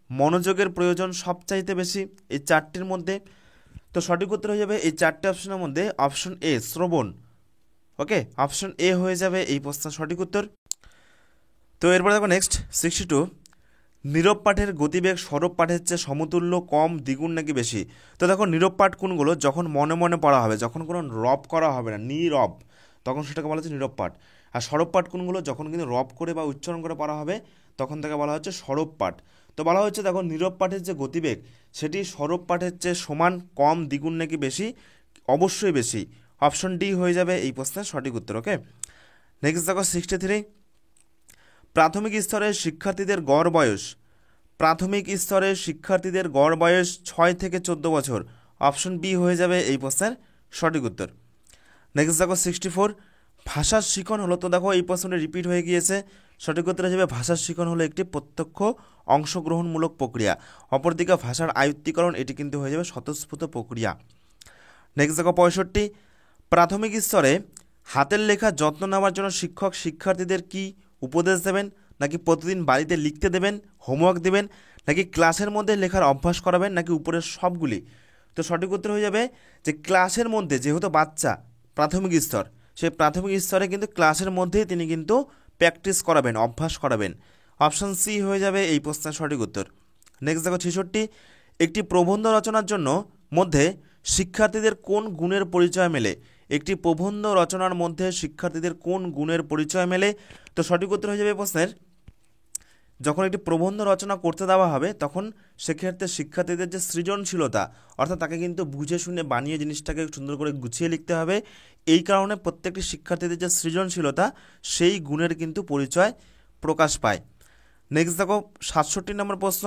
মনোযোগের প্রয়োজন সবচাইতে বেশি এই চারটির মধ্যে। তো সঠিক উত্তর হয়ে যাবে এই চারটে অপশনের মধ্যে অপশন এ শ্রবণ। ওকে, অপশন এ হয়ে যাবে এই প্রশ্নের সঠিক উত্তর। তো এরপরে দেখো নেক্সট 62, নীরব পাঠের গতিবেগ সরব পাঠের চেয়ে সমতুল্য, কম, দ্বিগুণ নাকি বেশি। তো দেখো নীরব পাঠ কোনগুলো, যখন মনে মনে পড়া হবে, যখন কোনো রব করা হবে না, নীরব, তখন সেটাকে বলা হচ্ছে নীরব পাঠ। আর সরব পাঠ কোনগুলো, যখন কিন্তু রব করে বা উচ্চারণ করে পড়া হবে, তখন তাকে বলা হচ্ছে সরব পাঠ। তো বলা হচ্ছে দেখো নীরব পাঠের যে গতিবেগ সেটি সরব পাঠের চেয়ে সমান, কম, দ্বিগুণ নাকি বেশি, অবশ্যই বেশি, অপশন ডি হয়ে যাবে এই প্রশ্নের সঠিক উত্তর। ওকে, নেক্সট দেখো 63, প্রাথমিক স্তরের শিক্ষার্থীদের গড় বয়স, প্রাথমিক স্তরের শিক্ষার্থীদের গড় বয়স 6 থেকে 14 বছর। অপশন বি হয়ে যাবে এই প্রশ্নের সঠিক উত্তর। নেক্সট দেখো 64, ভাষার শিখন হলো, তো দেখো এই প্রশ্নটা রিপিট হয়ে গিয়েছে। সঠিক উত্তর হিসেবে ভাষার শিখন হলো একটি প্রত্যক্ষ অংশগ্রহণমূলক প্রক্রিয়া। অপরদিকে ভাষার আয়ত্তীকরণ এটি কিন্তু হয়ে যাবে স্বতঃস্ফূর্ত প্রক্রিয়া। নেক্সট দেখো 65, প্রাথমিক স্তরে হাতের লেখা যত্ন নেওয়ার জন্য শিক্ষক শিক্ষার্থীদের কি উপদেশ দেবেন? নাকি প্রতিদিন বাড়িতে লিখতে দেবেন, হোমওয়ার্ক দেবেন, নাকি ক্লাসের মধ্যে লেখার অভ্যাস করাবেন, নাকি উপরের সবগুলি? তো সঠিক উত্তর হয়ে যাবে যে ক্লাসের মধ্যে, যেহেতু বাচ্চা প্রাথমিক স্তর, সেই প্রাথমিক স্তরে কিন্তু ক্লাসের মধ্যেই তিনি কিন্তু প্র্যাকটিস করাবেন, অভ্যাস করাবেন। অপশান সি হয়ে যাবে এই প্রশ্নের সঠিক উত্তর। নেক্সট দেখো 66, একটি প্রবন্ধ রচনার জন্য মধ্যে শিক্ষার্থীদের কোন গুণের পরিচয় মেলে? একটি প্রবন্ধ রচনার মধ্যে শিক্ষার্থীদের কোন গুণের পরিচয় মেলে? তো সঠিক উত্তর হয়ে যাবে প্রশ্নের, যখন একটি প্রবন্ধ রচনা করতে দেওয়া হবে তখন সেক্ষেত্রে শিক্ষার্থীদের যে সৃজনশীলতা, অর্থাৎ তাকে কিন্তু বুঝে শুনে বানিয়ে জিনিসটাকে সুন্দর করে গুছিয়ে লিখতে হবে। এই কারণে প্রত্যেকটি শিক্ষার্থীদের যে সৃজনশীলতা, সেই গুণের কিন্তু পরিচয় প্রকাশ পায়। নেক্সট দেখো 67 নম্বর প্রশ্ন,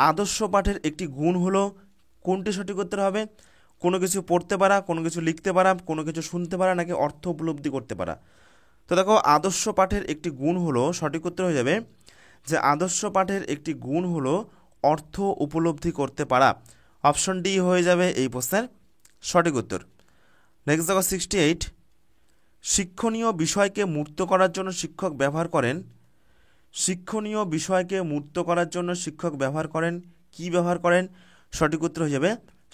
আদর্শ পাঠের একটি গুণ হলো, কোনটি সঠিক উত্তর হবে? কোনো কিছু পড়তে পারা, কোনো কিছু লিখতে পারা, কোনো কিছু শুনতে পারা, নাকি অর্থ উপলব্ধি করতে পারা? তো দেখো আদর্শ পাঠের একটি গুণ হলো, সঠিক উত্তর হয়ে যাবে যে আদর্শ পাঠের একটি গুণ হলো অর্থ উপলব্ধি করতে পারা। অপশন ডি হয়ে যাবে এই প্রশ্নের সঠিক উত্তর। নেক্সট দেখো 68, শিক্ষণীয় বিষয়কে মূর্ত করার জন্য শিক্ষক ব্যবহার করেন, শিক্ষণীয় বিষয়কে মূর্ত করার জন্য শিক্ষক ব্যবহার করেন, কি ব্যবহার করেন? সঠিক উত্তর হয়ে যাবে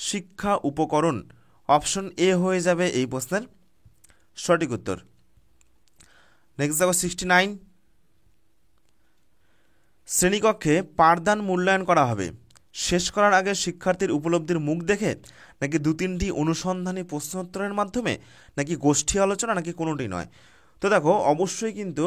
শিক্ষা উপকরণ। অপশন এ হয়ে যাবে এই প্রশ্নের সঠিক উত্তর। নেক্সট দেখো 69, শ্রেণীকক্ষে পাঠদান মূল্যায়ন করা হবে শেষ করার আগে শিক্ষার্থীর উপলব্ধির মুখ দেখে, নাকি 2-3টি অনুসন্ধানী প্রশ্নোত্তরের মাধ্যমে, নাকি গোষ্ঠী আলোচনা, নাকি কোনোটি নয়? তো দেখো অবশ্যই কিন্তু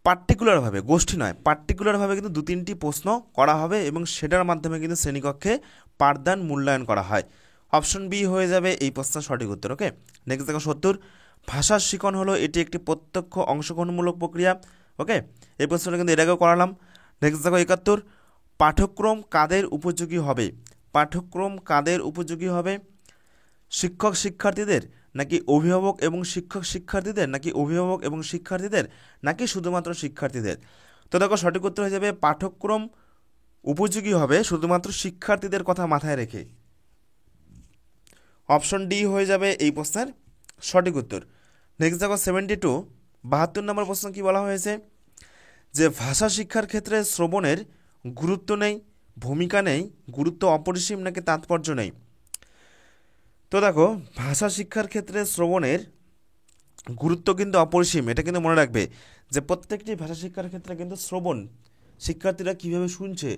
পার্টিকুলারভাবে, গোষ্ঠী নয়, পার্টিকুলারভাবে কিন্তু 2-3টি প্রশ্ন করা হবে এবং সেটার মাধ্যমে কিন্তু শ্রেণীকক্ষে পাঠদান মূল্যায়ন করা হয়। অপশন বি হয়ে যাবে এই প্রশ্নের সঠিক উত্তর। ওকে, নেক্সট দেখো 70, ভাষার শিখন হলো এটি একটি প্রত্যক্ষ অংশগ্রহণমূলক প্রক্রিয়া। ওকে, এই প্রশ্নটা কিন্তু এর আগেও করালাম। নেক্সট দেখো 71, পাঠ্যক্রম কাদের উপযোগী হবে? পাঠ্যক্রম কাদের উপযোগী হবে? শিক্ষক শিক্ষার্থীদের, নাকি অভিভাবক এবং শিক্ষক শিক্ষার্থীদের, নাকি অভিভাবক এবং শিক্ষার্থীদের, নাকি শুধুমাত্র শিক্ষার্থীদের? তো দেখো সঠিক উত্তর হয়ে যাবে পাঠ্যক্রম উপযোগী হবে শুধুমাত্র শিক্ষার্থীদের কথা মাথায় রেখে। অপশন ডি হয়ে যাবে এই প্রশ্নের সঠিক উত্তর। নেক্সট দেখো 72, 72 নম্বর প্রশ্ন কি বলা হয়েছে? যে ভাষা শিক্ষার ক্ষেত্রে শ্রবণের গুরুত্ব নেই, ভূমিকা নেই, গুরুত্ব অপরিসীম, নাকি তাৎপর্য নেই? তো দেখো ভাষা শিক্ষার ক্ষেত্রে শ্রবণের গুরুত্ব কিন্তু অপরিসীম। এটা কিন্তু মনে রাখবে যে প্রত্যেকটি ভাষা শিক্ষার ক্ষেত্রে কিন্তু শ্রবণ, শিক্ষার্থীরা কীভাবে শুনছে,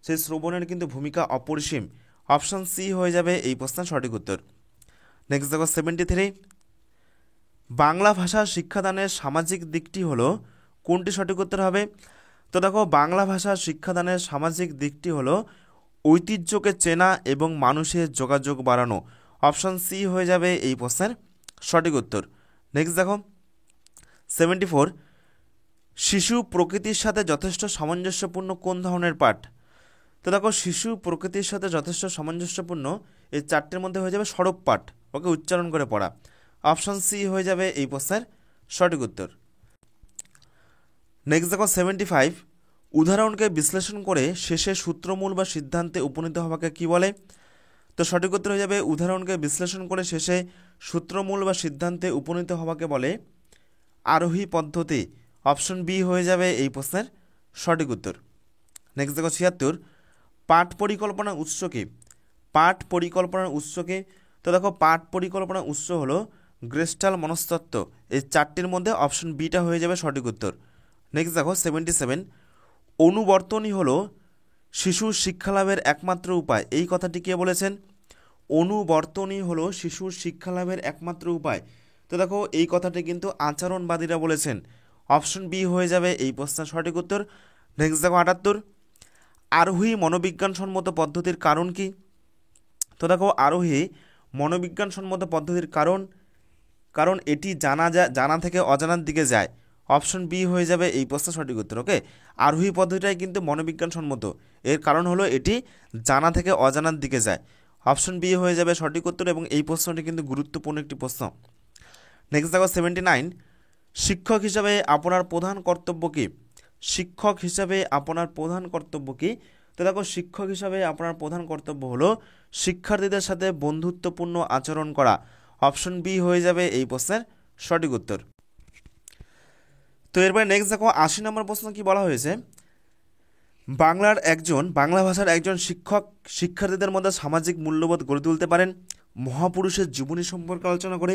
সেই শ্রবণের কিন্তু ভূমিকা অপরিসীম। অপশান সি হয়ে যাবে এই প্রশ্নের সঠিক উত্তর। নেক্সট দেখো 73, বাংলা ভাষা শিক্ষাদানের সামাজিক দিকটি হলো, কোনটি সঠিক উত্তর হবে? তো দেখো বাংলা ভাষা শিক্ষাদানের সামাজিক দিকটি হলো ঐতিহ্যকে চেনা এবং মানুষের যোগাযোগ বাড়ানো। অপশান সি হয়ে যাবে এই প্রশ্নের সঠিক উত্তর। নেক্সট দেখো 74, শিশু প্রকৃতির সাথে যথেষ্ট সামঞ্জস্যপূর্ণ কোন ধরনের পাঠ? তো দেখো শিশু প্রকৃতির সাথে যথেষ্ট সামঞ্জস্যপূর্ণ এই চারটের মধ্যে হয়ে যাবে সরব পাঠ, ওকে উচ্চারণ করে পড়া। অপশান সি হয়ে যাবে এই প্রশ্নের সঠিক উত্তর। নেক্সট দেখো 75, উদাহরণকে বিশ্লেষণ করে শেষে সূত্রমূল বা সিদ্ধান্তে উপনীত হওয়াকে কি বলে? তো সঠিক উত্তর হয়ে যাবে উদাহরণকে বিশ্লেষণ করে শেষে সূত্রমূল বা সিদ্ধান্তে উপনীত হওয়াকে বলে আরোহী পদ্ধতি। অপশন বি হয়ে যাবে এই প্রশ্নের সঠিক উত্তর। নেক্সট দেখো 76, পাঠ পরিকল্পনা উৎস কি? পাঠ পরিকল্পনার উৎস কি? তো দেখো পাঠ পরিকল্পনার উৎস হলো গ্রেস্টাল মনস্তত্ত্ব। এই চারটির মধ্যে অপশন বিটা হয়ে যাবে সঠিক উত্তর। নেক্সট দেখো 77, অনুবর্তনই হলো শিশুর শিক্ষালাভের একমাত্র উপায়। এই কথাটি কে বলেছেন? অনুবর্তনই হলো শিশুর শিক্ষালাভের একমাত্র উপায়। তো দেখো এই কথাটি কিন্তু আচরণবাদীরা বলেছেন। অপশন বি হয়ে যাবে এই প্রশ্নের সঠিক উত্তর। নেক্সট দেখো 78, আরোহী মনোবিজ্ঞানসম্মত পদ্ধতির কারণ কি? তো দেখো আরোহী মনোবিজ্ঞানসম্মত পদ্ধতির কারণ এটি জানা থেকে অজানার দিকে যায়। অপশন বি হয়ে যাবে এই প্রশ্নের সঠিক উত্তর। ওকে, আরোহী পদ্ধতিটাই কিন্তু মনোবিজ্ঞানসম্মত, এর কারণ হলো এটি জানা থেকে অজানার দিকে যায়। অপশন বি হয়ে যাবে সঠিক উত্তর এবং এই প্রশ্নটি কিন্তু গুরুত্বপূর্ণ একটি প্রশ্ন। নেক্সট দেখো 79, শিক্ষক হিসাবে আপনার প্রধান কর্তব্য কী? শিক্ষক হিসাবে আপনার প্রধান কর্তব্য কী? তো দেখো, শিক্ষক হিসাবে আপনার প্রধান কর্তব্য হলো শিক্ষার্থীদের সাথে বন্ধুত্বপূর্ণ আচরণ করা। অপশন বি হয়ে যাবে এই প্রশ্নের সঠিক উত্তর। তো এরপরে নেক্সট দেখো 80 নম্বর প্রশ্ন কি বলা হয়েছে, বাংলা ভাষার একজন শিক্ষক শিক্ষার্থীদের মধ্যে সামাজিক মূল্যবোধ গড়ে তুলতে পারেন মহাপুরুষের জীবনী সম্পর্কে আলোচনা করে,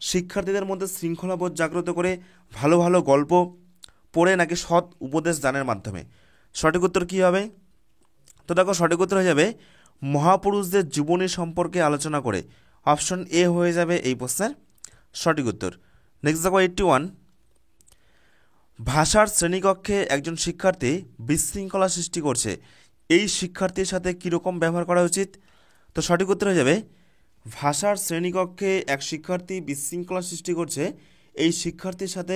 শিক্ষার্থীদের মধ্যে শৃঙ্খলাবোধ জাগ্রত করে, ভালো ভালো গল্প পড়ে, নাকি সৎ উপদেশ দানের মাধ্যমে। সঠিক উত্তর কী হবে? তো দেখো, সঠিক উত্তর হয়ে যাবে মহাপুরুষদের জীবনী সম্পর্কে আলোচনা করে। অপশন এ হয়ে যাবে এই প্রশ্নের সঠিক উত্তর। নেক্সট দেখো 81, ভাষার শ্রেণীকক্ষে একজন শিক্ষার্থী বিশৃঙ্খলা সৃষ্টি করছে, এই শিক্ষার্থীর সাথে কীরকম ব্যবহার করা উচিত? তো সঠিক উত্তর হয়ে যাবে ভাষার শ্রেণীকক্ষে এক শিক্ষার্থী বিশৃঙ্খলা সৃষ্টি করছে, এই শিক্ষার্থীর সাথে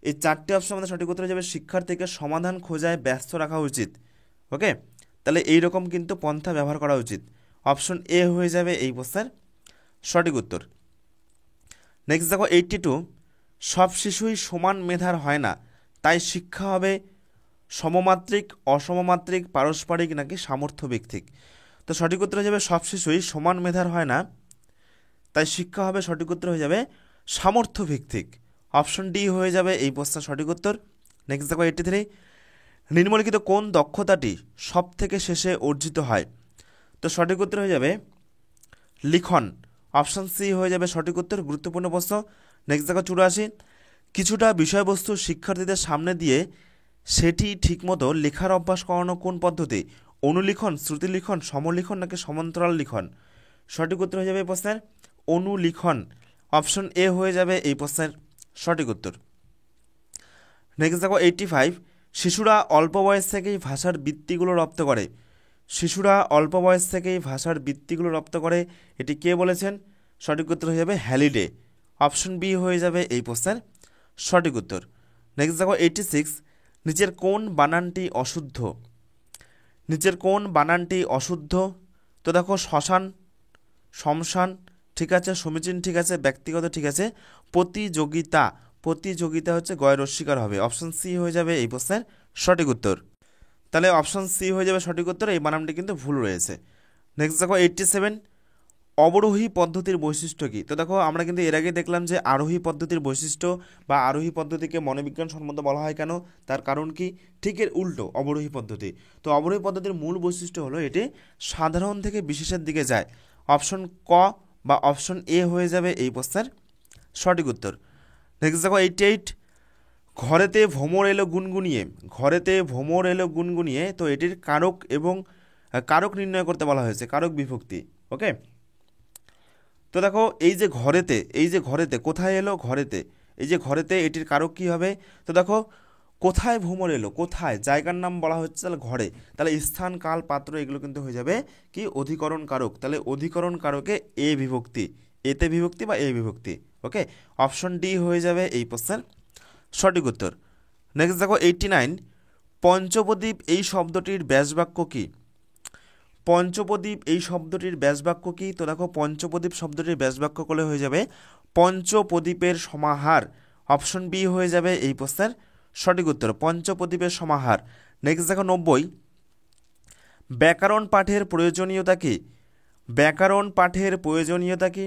এই চারটি অপশন আমাদের সঠিক উত্তর হয়ে যাবে শিক্ষার্থীকে সমাধান খোঁজায় ব্যস্ত রাখা উচিত। ওকে, তাহলে এইরকম কিন্তু পন্থা ব্যবহার করা উচিত। অপশন এ হয়ে যাবে এই প্রশ্নের সঠিক উত্তর। নেক্সট দেখো 82, সব শিশুই সমান মেধার হয় না, তাই শিক্ষা হবে সমমাত্রিক, অসমমাত্রিক, পারস্পরিক, নাকি সামর্থ্য ভিত্তিক। তো সঠিক উত্তর হয়ে যাবে সব শিশুই সমান মেধার হয় না, তাই শিক্ষা হবে, সঠিক উত্তর হয়ে যাবে সামর্থ্য ভিত্তিক। অপশন ডি হয়ে যাবে এই প্রশ্নের সঠিক উত্তর। নেক্সট দেখো 83, নিম্নলিখিত কোন দক্ষতাটি সব থেকে শেষে অর্জিত হয়? তো সঠিক উত্তর হয়ে যাবে লিখন। অপশন সি হয়ে যাবে সঠিক উত্তর। গুরুত্বপূর্ণ প্রশ্ন। নেক্সট দেখো 84, কিছুটা বিষয়বস্তু শিক্ষার্থীদের সামনে দিয়ে সেটি ঠিকমতো লেখার অভ্যাস করানো কোন পদ্ধতি? অনুলিখন, শ্রুতিলিখন, সমলিখন, নাকি সমান্তরাল লিখন? সঠিক উত্তর হয়ে যাবে এই প্রশ্নের অনুলিখন। অপশন এ হয়ে যাবে এই প্রশ্নের সঠিক উত্তর। নেক্সট দেখো 85, শিশুরা অল্প বয়স থেকেই ভাষার বৃত্তিগুলো রপ্ত করে, শিশুরা অল্প বয়স থেকেই ভাষার বৃত্তিগুলো রপ্ত করে, এটি কে বলেছেন? সঠিক উত্তর হয়ে যাবে হ্যালিডে। অপশন বি হয়ে যাবে এই প্রশ্নের সঠিক উত্তর। নেক্সট দেখো 86, নিচের কোন বানানটি অশুদ্ধ? নিচের কোন বানানটি অশুদ্ধ? তো দেখো, শ্মশান, শমশান ঠিক আছে, সমীচীন ঠিক আছে, ব্যক্তিগত ঠিক আছে, প্রতিযোগিতা, প্রতিযোগিতা হচ্ছে গয়ের রস্বীকার হবে। অপশন সি হয়ে যাবে এই প্রশ্নের সঠিক উত্তর। তাহলে অপশন সি হয়ে যাবে সঠিক উত্তর, এই বানানটি কিন্তু ভুল রয়েছে। নেক্সট দেখো 87, অবরোহী পদ্ধতির বৈশিষ্ট্য কী? তো দেখো, আমরা কিন্তু এর আগে দেখলাম যে আরোহী পদ্ধতির বৈশিষ্ট্য বা আরোহী পদ্ধতিকে মনোবিজ্ঞানসম্মত বলা হয় কেন, তার কারণ কি? ঠিক এর উল্টো অবরোহী পদ্ধতি। তো অবরোহী পদ্ধতির মূল বৈশিষ্ট্য হলো এটি সাধারণ থেকে বিশেষের দিকে যায়। অপশন ক বা অপশন এ হয়ে যাবে এই প্রশ্নের সঠিক উত্তর। নেক্সট দেখো 88, ঘরেতে ভ্রমর এলো গুনগুনিয়ে, ঘরেতে ভ্রমর এলো গুনগুনিয়ে, তো এটির কারক এবং কারক নির্ণয় করতে বলা হয়েছে, কারক বিভক্তি। ওকে, তো দেখো, এই যে ঘরেতে কোথায় এলো? ঘরেতে, এই যে ঘরেতে, এটির কারক কী হবে? তো দেখো, কোথায় ভ্রমর এলো, কোথায়, জায়গার নাম বলা হচ্ছে, তাহলে ঘরে, তাহলে স্থান, কাল, পাত্র এগুলো কিন্তু হয়ে যাবে কি অধিকরণ কারক। তাহলে অধিকরণ কারকে এ বিভক্তি, এতে বিভক্তি বা এ বিভক্তি। ওকে, অপশন ডি হয়ে যাবে এই প্রশ্নের সঠিক উত্তর। নেক্সট দেখো 89, পঞ্চপ্রদীপ এই শব্দটির ব্যাসবাক্য কী? পঞ্চপ্রদীপ এই শব্দটির ব্যাসবাক্য কী? তো দেখো, পঞ্চপ্রদীপ শব্দটির ব্যাসবাক্য করলে হয়ে যাবে পঞ্চপ্রদীপের সমাহার। অপশন বি হয়ে যাবে এই প্রশ্নের সঠিক উত্তর, পঞ্চপ্রদীপের সমাহার। নেক্সট দেখো 90, ব্যাকরণ পাঠের প্রয়োজনীয়তা কী? ব্যাকরণ পাঠের প্রয়োজনীয়তা কী?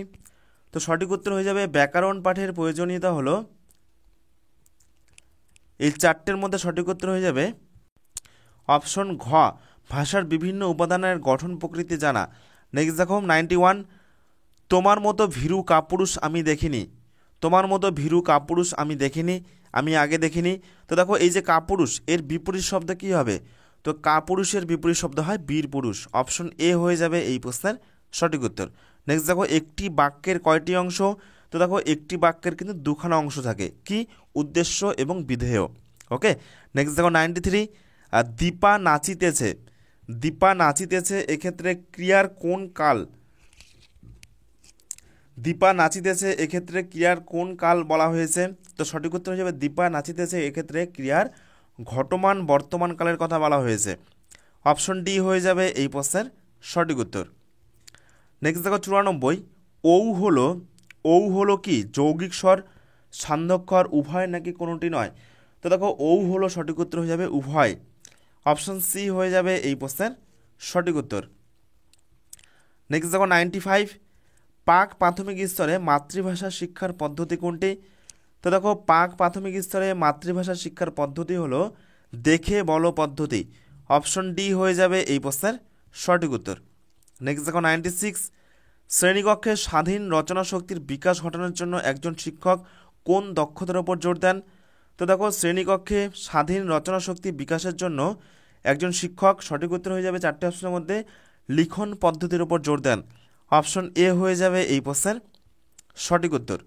তো সঠিক উত্তর হয়ে যাবে ব্যাকরণ পাঠের প্রয়োজনীয়তা হলো এই চারটের মধ্যে সঠিক উত্তর হয়ে যাবে অপশন ঘ, ভাষার বিভিন্ন উপাদানের গঠন প্রকৃতি জানা। নেক্সট দেখো 91, তোমার মতো ভীরু কাপুরুষ আমি দেখিনি, তোমার মতো ভীরু কাপুরুষ আমি দেখিনি, আমি আগে দেখিনি। তো দেখো, এই যে কাপুরুষ, এর বিপরীত শব্দ কী হবে? তো কাপুরুষের বিপরীত শব্দ হয় বীর পুরুষ। অপশন এ হয়ে যাবে এই প্রশ্নের সঠিক উত্তর। নেক্সট দেখো, একটি বাক্যের কয়টি অংশ? তো দেখো, একটি বাক্যের কিন্তু দুখানা অংশ থাকে, কি? উদ্দেশ্য এবং বিধেয়। ওকে, নেক্সট দেখো 93, দীপা নাচিতেছে, দীপা নাচিতেছে, এক্ষেত্রে ক্রিয়ার কোন কাল? দীপা নাচিতেছে এক্ষেত্রে ক্রিয়ার কোন কাল বলা হয়েছে? তো সঠিক উত্তর হয়ে যাবে দীপা নাচিতেছে এক্ষেত্রে ক্রিয়ার ঘটমান বর্তমান কালের কথা বলা হয়েছে। অপশন ডি হয়ে যাবে এই প্রশ্নের সঠিক উত্তর। নেক্সট দেখো 94, ঔ হলো কি যৌগিক স্বর, সান্ধ্যক্ষর, উভয় নাকি কোনোটি নয়? তো দেখো ঔ হলো সঠিক উত্তর হয়ে যাবে উভয়। অপশন সি হয়ে যাবে এই প্রশ্নের সঠিক উত্তর। নেক্সট দেখো 95, পাক প্রাথমিক স্তরে মাতৃভাষা শিক্ষার পদ্ধতি কোনটি? তো দেখো পাক প্রাথমিক স্তরে মাতৃভাষা শিক্ষার পদ্ধতি হলো দেখে বলো পদ্ধতি। অপশন ডি হয়ে যাবে এই প্রশ্নের সঠিক উত্তর। নেক্সট দেখো 96, শ্রেণীকক্ষে স্বাধীন রচনা শক্তির বিকাশ ঘটানোর জন্য একজন শিক্ষক কোন দক্ষতার উপর জোর দেন? তো দেখো শ্রেণীকক্ষে স্বাধীন রচনা শক্তি বিকাশের জন্য একজন শিক্ষক সঠিক উত্তর হয়ে যাবে চারটি অপশনের মধ্যে লিখন পদ্ধতির উপর জোর দেন। অপশন এ হয়ে যাবে এই প্রশ্নের সঠিক উত্তর।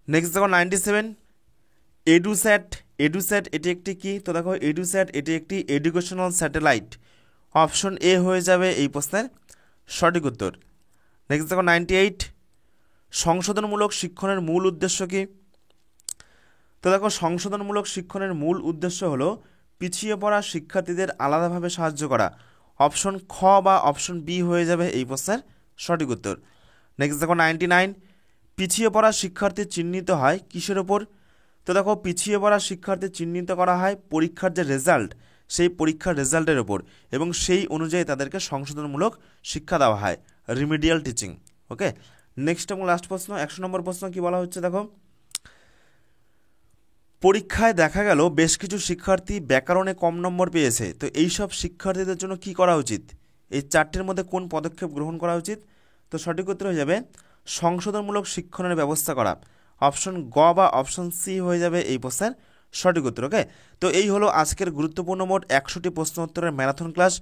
নেক্সট দেখো 97, এডুস্যাট এটি একটি কি? তো দেখো এডুস্যাট এটি একটি এডুকেশনাল স্যাটেলাইট। অপশন এ হয়ে যাবে এই প্রশ্নের সঠিক উত্তর। নেক্সট দেখো 98, সংশোধনমূলক শিক্ষণের মূল উদ্দেশ্য কি? তো দেখো সংশোধনমূলক শিক্ষণের মূল উদ্দেশ্য হলো পিছিয়ে পড়া শিক্ষার্থীদের আলাদাভাবে সাহায্য করা। অপশন খ বা অপশন বি হয়ে যাবে এই প্রশ্নের সঠিক উত্তর। নেক্সট দেখো 99, পিছিয়ে পড়া শিক্ষার্থী চিহ্নিত হয় কিসের ওপর? তো দেখো পিছিয়ে পড়া শিক্ষার্থী চিহ্নিত করা হয় পরীক্ষার যে রেজাল্ট সেই পরীক্ষার রেজাল্টের ওপর, এবং সেই অনুযায়ী তাদেরকে সংশোধনমূলক শিক্ষা দেওয়া হয়, রিমিডিয়াল টিচিং। ওকে, নেক্সট এবং লাস্ট প্রশ্ন 100 নম্বর প্রশ্ন কি বলা হচ্ছে দেখো, পরীক্ষায় দেখা গেল বেশ কিছু শিক্ষার্থী ব্যাকরণে কম নম্বর পেয়েছে, তো এই সব শিক্ষার্থীদের জন্য কি করা উচিত? এই চারটির মধ্যে কোন পদক্ষেপ গ্রহণ করা উচিত? তো সঠিক উত্তর হয়ে যাবে সংশোধনমূলক শিক্ষণের ব্যবস্থা করা। অপশন গ বা অপশন সি হয়ে যাবে এই প্রশ্নের সঠিক উত্তর। ওকে, তো এই হলো আজকের গুরুত্বপূর্ণ মোট 100টি প্রশ্ন উত্তরের ম্যারাথন ক্লাস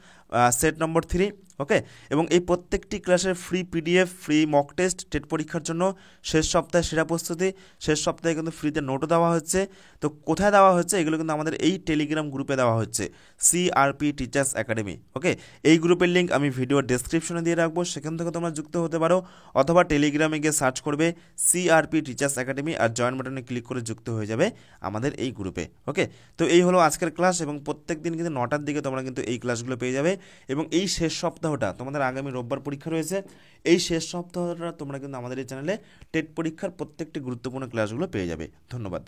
সেট নম্বর 3। ওকে, এবং এই প্রত্যেকটি ক্লাসের free PDF, free mock test, TET পরীক্ষার জন্য শেষ সপ্তাহে সেরা প্রস্তুতি, শেষ সপ্তাহে কিন্তু ফ্রিতে নোটও দেওয়া হচ্ছে। তো কোথায় দেওয়া হচ্ছে এগুলো কিন্তু আমাদের এই টেলিগ্রাম গ্রুপে দেওয়া হচ্ছে, সিআরপি টিচার্স একাডেমি। ওকে, এই গ্রুপের লিঙ্ক আমি ভিডিওর ডেসক্রিপশনে দিয়ে রাখবো, সেখান থেকে তোমরা যুক্ত হতে পারো, অথবা টেলিগ্রামে গিয়ে সার্চ করবে সিআরপি টিচার্স একাডেমি আর জয়েন বাটনে ক্লিক করে যুক্ত হয়ে যাবে আমাদের এই গ্রুপে। ওকে, তো এই হলো আজকের ক্লাস, এবং প্রত্যেক দিন কিন্তু 9টার দিকে তোমরা কিন্তু এই ক্লাসগুলো পেয়ে যাবে। এবং এই শেষ সপ্তাহটা তোমাদের আগামী রোববার পরীক্ষা রয়েছে, এই শেষ সপ্তাহটা তোমরা কিন্তু আমাদের এই চ্যানেলে টেট পরীক্ষার প্রত্যেকটি গুরুত্বপূর্ণ ক্লাসগুলো পেয়ে যাবে। ধন্যবাদ।